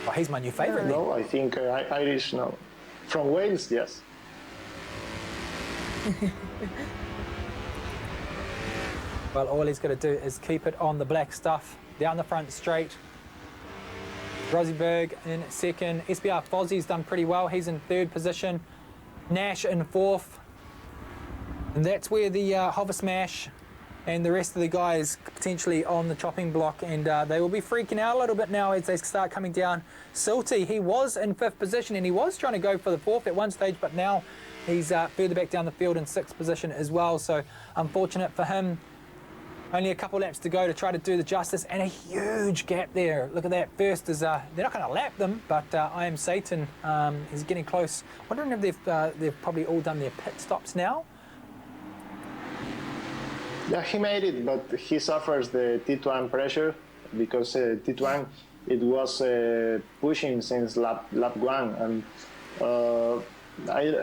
Speaker 8: Oh, he's my new favourite.
Speaker 10: No, I think Irish, no. From Wales, yes.
Speaker 8: Well, all he's got to do is keep it on the black stuff, down the front straight. Rosieberg in second. SBR Fozzie's done pretty well. He's in third position. Nash in fourth. And that's where the Hover Smash and the rest of the guys potentially on the chopping block, and they will be freaking out a little bit now as they start coming down. Silty, he was in fifth position and he was trying to go for the fourth at one stage, but now he's further back down the field in sixth position as well. So unfortunate for him. Only a couple laps to go to try to do the justice, and a huge gap there. Look at that. First is they're not going to lap them, but I Am Satan is getting close. Wondering if they've probably all done their pit stops now.
Speaker 10: Yeah, he made it, but he suffers the T1 pressure because T1 it was pushing since lap 1, and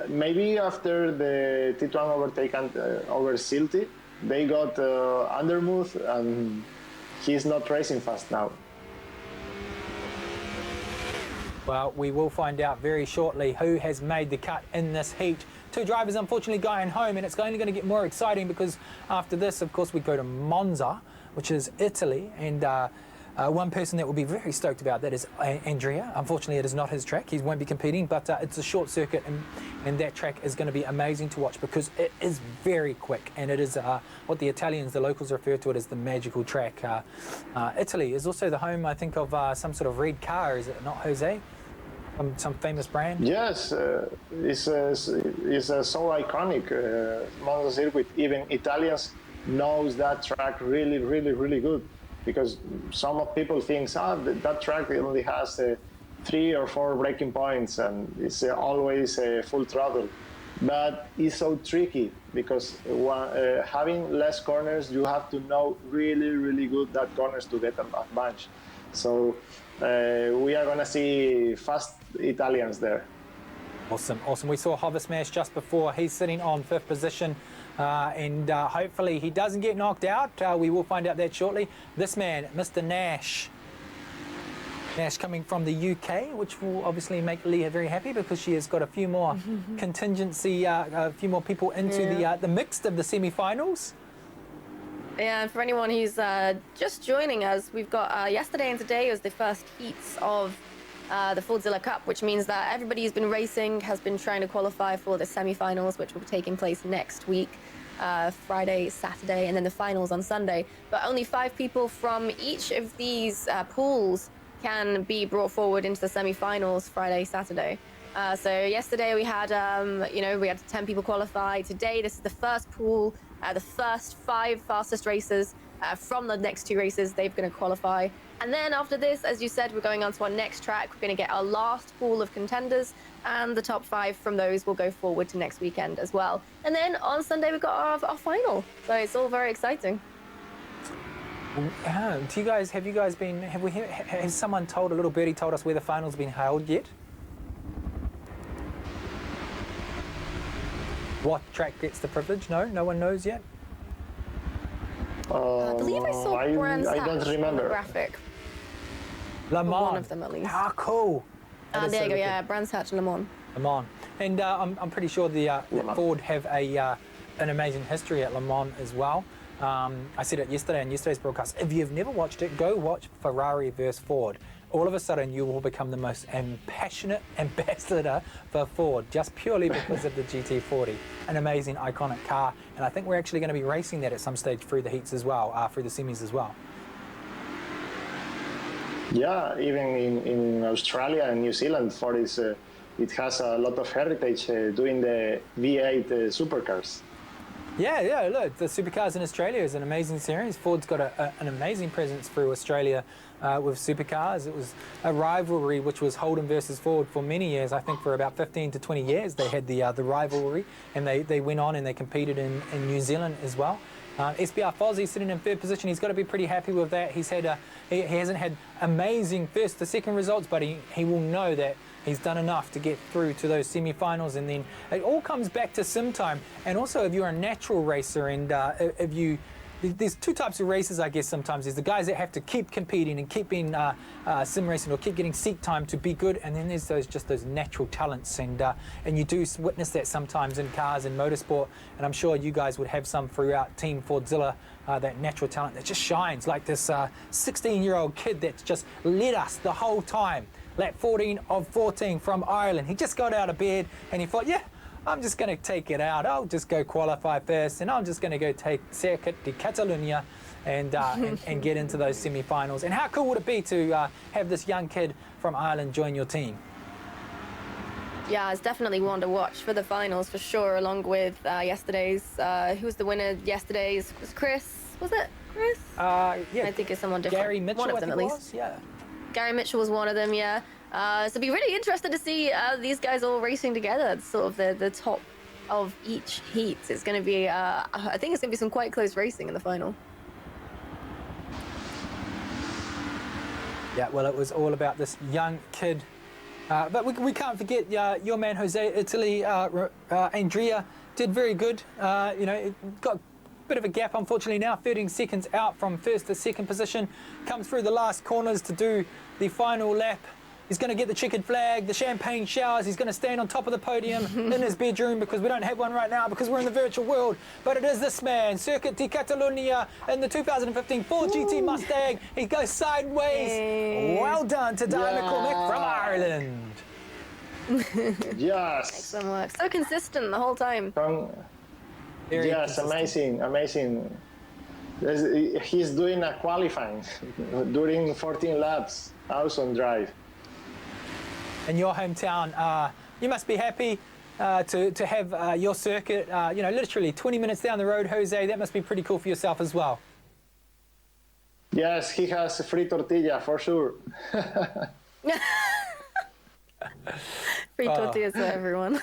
Speaker 10: maybe after the T1 overtaken over Silty, they got undermouth, and he's not racing fast now.
Speaker 8: Well, we will find out very shortly who has made the cut in this heat. Two drivers unfortunately going home, and it's only going to get more exciting because after this, of course, we go to Monza, which is Italy, and one person that will be very stoked about that is Andrea. Unfortunately, it is not his track. He won't be competing, but it's a short circuit, and that track is going to be amazing to watch because it is very quick, and it is what the Italians, the locals, refer to it as the magical track. Italy is also the home, I think, of some sort of red car, is it not, Jose? Some famous brand?
Speaker 10: Yes, it's so iconic, Monza circuit. Even Italians knows that track really, really, really good, because some people think that track only has 3 or 4 braking points and it's always full throttle. but it's so tricky because having less corners, you have to know really, really good that corners to get a bunch. So we are going to see fast Italians there.
Speaker 8: Awesome, awesome. We saw Hover Smash just before. He's sitting on 5th position, and hopefully he doesn't get knocked out. We will find out that shortly. This man, Mr. Nash. Nash coming from the UK, which will obviously make Leah very happy because she has got a few more contingency, a few more people into the mixed of the semi-finals.
Speaker 3: Yeah, and for anyone who's just joining us, we've got yesterday and today was the first heats of the Fordzilla Cup, which means that everybody who's been racing has been trying to qualify for the semi-finals, which will be taking place next week, Friday, Saturday, and then the finals on Sunday. But only 5 people from each of these pools can be brought forward into the semi-finals Friday, Saturday. So yesterday we had, we had 10 people qualify. Today, this is the first pool, the first 5 fastest racers from the next 2 races, they're going to qualify. And then after this, as you said, we're going on to our next track. We're going to get our last pool of contenders, and the top 5 from those will go forward to next weekend as well. And then on Sunday, we've got our final. So it's all very exciting.
Speaker 8: Do you guys, have you guys been, has someone told, a little birdie told us where the final's been held yet? What track gets the privilege? No, no one knows yet?
Speaker 3: I believe I saw Brands
Speaker 10: I don't remember.
Speaker 3: graphic.
Speaker 8: Le Mans.
Speaker 3: One of them at least.
Speaker 8: Ah, cool.
Speaker 3: There you go, yeah, Brands Hatch and Le Mans.
Speaker 8: Le Mans. And I'm pretty sure the Ford have an amazing history at Le Mans as well. I said it yesterday on yesterday's broadcast. If you've never watched it, go watch Ferrari versus Ford. All of a sudden, you will become the most passionate ambassador for Ford, just purely because of the GT40. An amazing, iconic car. And I think we're actually going to be racing that at some stage through the heats as well, through the semis as well.
Speaker 10: Yeah, even in Australia and New Zealand, Ford is, it has a lot of heritage doing the V8 supercars.
Speaker 8: Yeah, look, the Supercars in Australia is an amazing series. Ford's got an amazing presence through Australia with Supercars. It was a rivalry which was Holden versus Ford for many years. I think for about 15 to 20 years they had the rivalry, and they went on and they competed in New Zealand as well. SBR Fozzie sitting in 3rd position. He's got to be pretty happy with that. He's had he hasn't had amazing first to second results, but he will know that he's done enough to get through to those semi-finals, and then it all comes back to sim time. And also, if you're a natural racer, and there's 2 types of racers, I guess. Sometimes there's the guys that have to keep competing and keep being sim racing or keep getting seat time to be good, and then there's those natural talents, and you do witness that sometimes in cars and motorsport. And I'm sure you guys would have some throughout Team Fordzilla, that natural talent that just shines, like this 16-year-old kid that's just led us the whole time. Lap 14 of 14 from Ireland. He just got out of bed and he thought, yeah, I'm just going to take it out. I'll just go qualify first, and I'm just going to go take Circuit de Catalunya and get into those semi-finals. And how cool would it be to have this young kid from Ireland join your team?
Speaker 3: Yeah, it's definitely one to watch for the finals for sure, along with yesterday's. Who was the winner yesterday's? Was Chris? Was it Chris?
Speaker 8: Yeah.
Speaker 3: I think it's someone different.
Speaker 8: Gary Mitchell,
Speaker 3: one of them,
Speaker 8: I think
Speaker 3: at least.
Speaker 8: Yeah.
Speaker 3: Gary Mitchell was one of them, yeah. So it'd be really interesting to see these guys all racing together. It's sort of the top of each heat. It's going to be, I think it's going to be some quite close racing in the final.
Speaker 8: Yeah, well, it was all about this young kid. But we can't forget your man, Jose Italy. Andrea did very good. It got a bit of a gap, unfortunately, now. 13 seconds out from 1st to 2nd position. Comes through the last corners to do the final lap. He's going to get the checkered flag, the champagne showers. He's going to stand on top of the podium in his bedroom, because we don't have one right now because we're in the virtual world. But it is this man, Circuit de Catalunya, in the 2015 Ford GT Mustang. He goes sideways. Hey. Well done to Diana McCormick from Ireland.
Speaker 10: Yes.
Speaker 3: Excellent work. So consistent the whole time.
Speaker 10: Yes, consistent. Amazing. He's doing a qualifying during 14 laps. Awesome drive.
Speaker 8: In your hometown, you must be happy to have your circuit, literally 20 minutes down the road, Jose. That must be pretty cool for yourself as well.
Speaker 10: Yes, he has a free tortilla for sure.
Speaker 3: Free tortillas for everyone.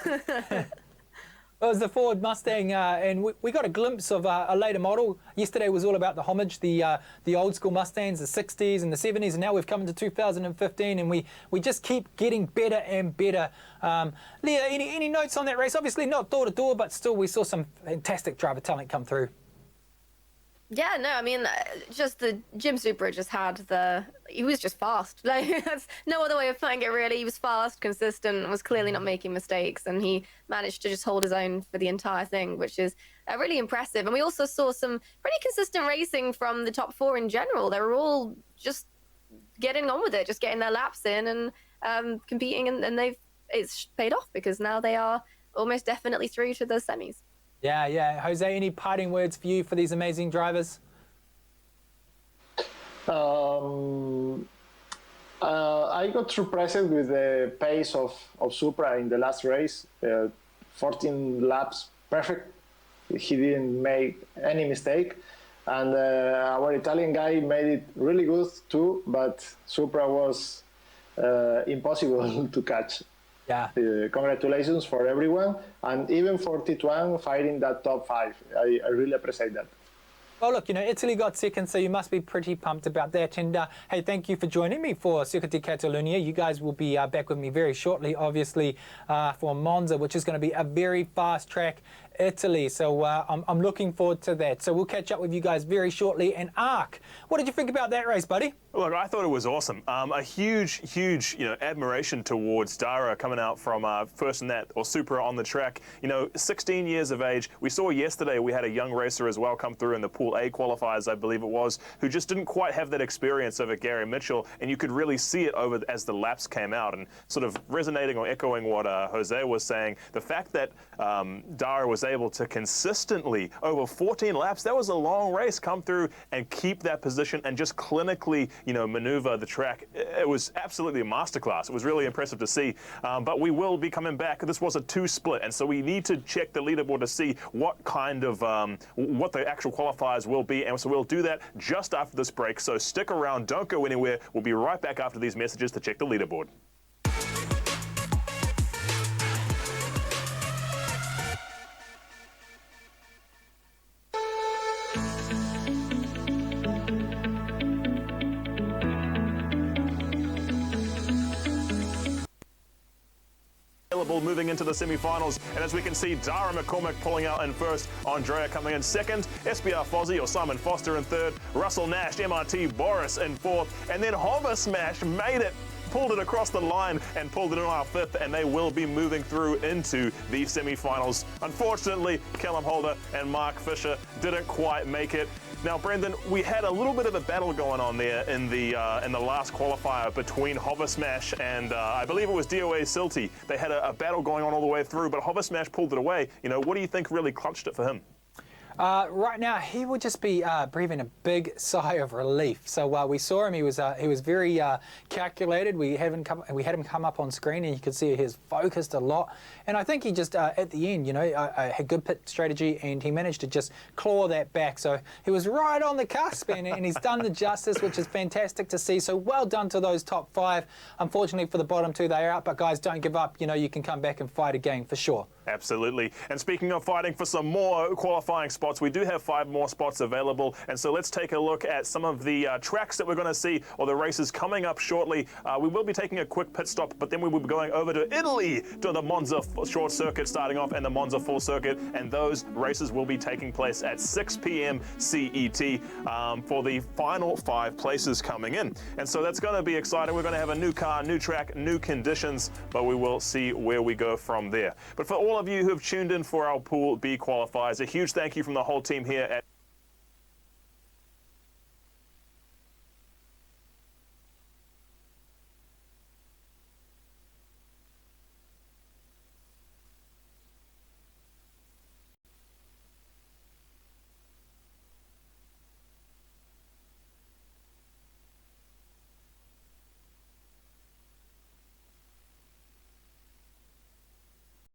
Speaker 8: It was the Ford Mustang, and we got a glimpse of a later model. Yesterday was all about the homage, the old school Mustangs, the 60s and the 70s, and now we've come into 2015, and we just keep getting better and better. Leah, any notes on that race? Obviously not door to door, but still we saw some fantastic driver talent come through.
Speaker 3: Yeah, no, I mean, just the Jim Supra just had he was just fast. Like, that's no other way of putting it, really. He was fast, consistent, was clearly not making mistakes, and he managed to just hold his own for the entire thing, which is really impressive. And we also saw some pretty consistent racing from the top four in general. They were all just getting on with it, just getting their laps in and competing, and it's paid off because now they are almost definitely through to the semis.
Speaker 8: Yeah. Jose, any parting words for you for these amazing drivers?
Speaker 10: I got surprised with the pace of Supra in the last race. 14 laps, perfect. He didn't make any mistake. And our Italian guy made it really good too, but Supra was impossible to catch.
Speaker 8: Yeah.
Speaker 10: Congratulations for everyone, and even for Tituan fighting that top 5. I really appreciate that.
Speaker 8: Well, look, Italy got second, so you must be pretty pumped about that. And hey, thank you for joining me for Circuit de Catalunya. You guys will be back with me very shortly, obviously, for Monza, which is going to be a very fast track Italy. So I'm looking forward to that. So we'll catch up with you guys very shortly. And Ark, what did you think about that race, buddy?
Speaker 1: Look, I thought it was awesome. A huge, admiration towards Dara coming out from first in that, or Supra on the track. 16 years of age. We saw yesterday we had a young racer as well come through in the Pool A qualifiers, I believe it was, who just didn't quite have that experience over Gary Mitchell, and you could really see it over as the laps came out, and sort of resonating or echoing what Jose was saying. The fact that Dara was able to consistently, over 14 laps, that was a long race, come through and keep that position and just clinically maneuver the track. It was absolutely a masterclass. It was really impressive to see. But we will be coming back. This was a 2 split, and so we need to check the leaderboard to see what kind of what the actual qualifiers will be, and so we'll do that just after this break. So stick around, don't go anywhere. We'll be right back after these messages to check the leaderboard. Moving into the semi-finals, and as we can see, Dara McCormick pulling out in first, Andrea coming in second, SBR Fozzie or Simon Foster in third, Russell Nash, MRT Boris in fourth, and then Hover Smash made it, pulled it across the line and pulled it in our fifth, and they will be moving through into the semi-finals. Unfortunately, Callum Holder and Mark Fisher didn't quite make it. Now, Brendan, we had a little bit of a battle going on there in the last qualifier between Hover Smash and I believe it was DOA Silty. They had a battle going on all the way through, but Hover Smash pulled it away. What do you think really clutched it for him?
Speaker 8: Right now, he would just be breathing a big sigh of relief. So we saw him; he was very calculated. We had him come up on screen, and you could see he was focused a lot. And I think he just at the end, had good pit strategy, and he managed to just claw that back. So he was right on the cusp, and he's done the justice, which is fantastic to see. So well done to those top 5. Unfortunately for the bottom 2, they are out. But guys, don't give up. You can come back and fight again for sure.
Speaker 1: Absolutely. And speaking of fighting for some more qualifying spots, we do have 5 more spots available. And so let's take a look at some of the tracks that we're going to see, or the races coming up shortly. We will be taking a quick pit stop, but then we will be going over to Italy to the Monza short circuit starting off and the Monza full circuit. And those races will be taking place at 6 p.m. CET for the final 5 places coming in. And so that's going to be exciting. We're going to have a new car, new track, new conditions, but we will see where we go from there. But for all of you who have tuned in for our Pool B qualifiers, a huge thank you from the whole team here at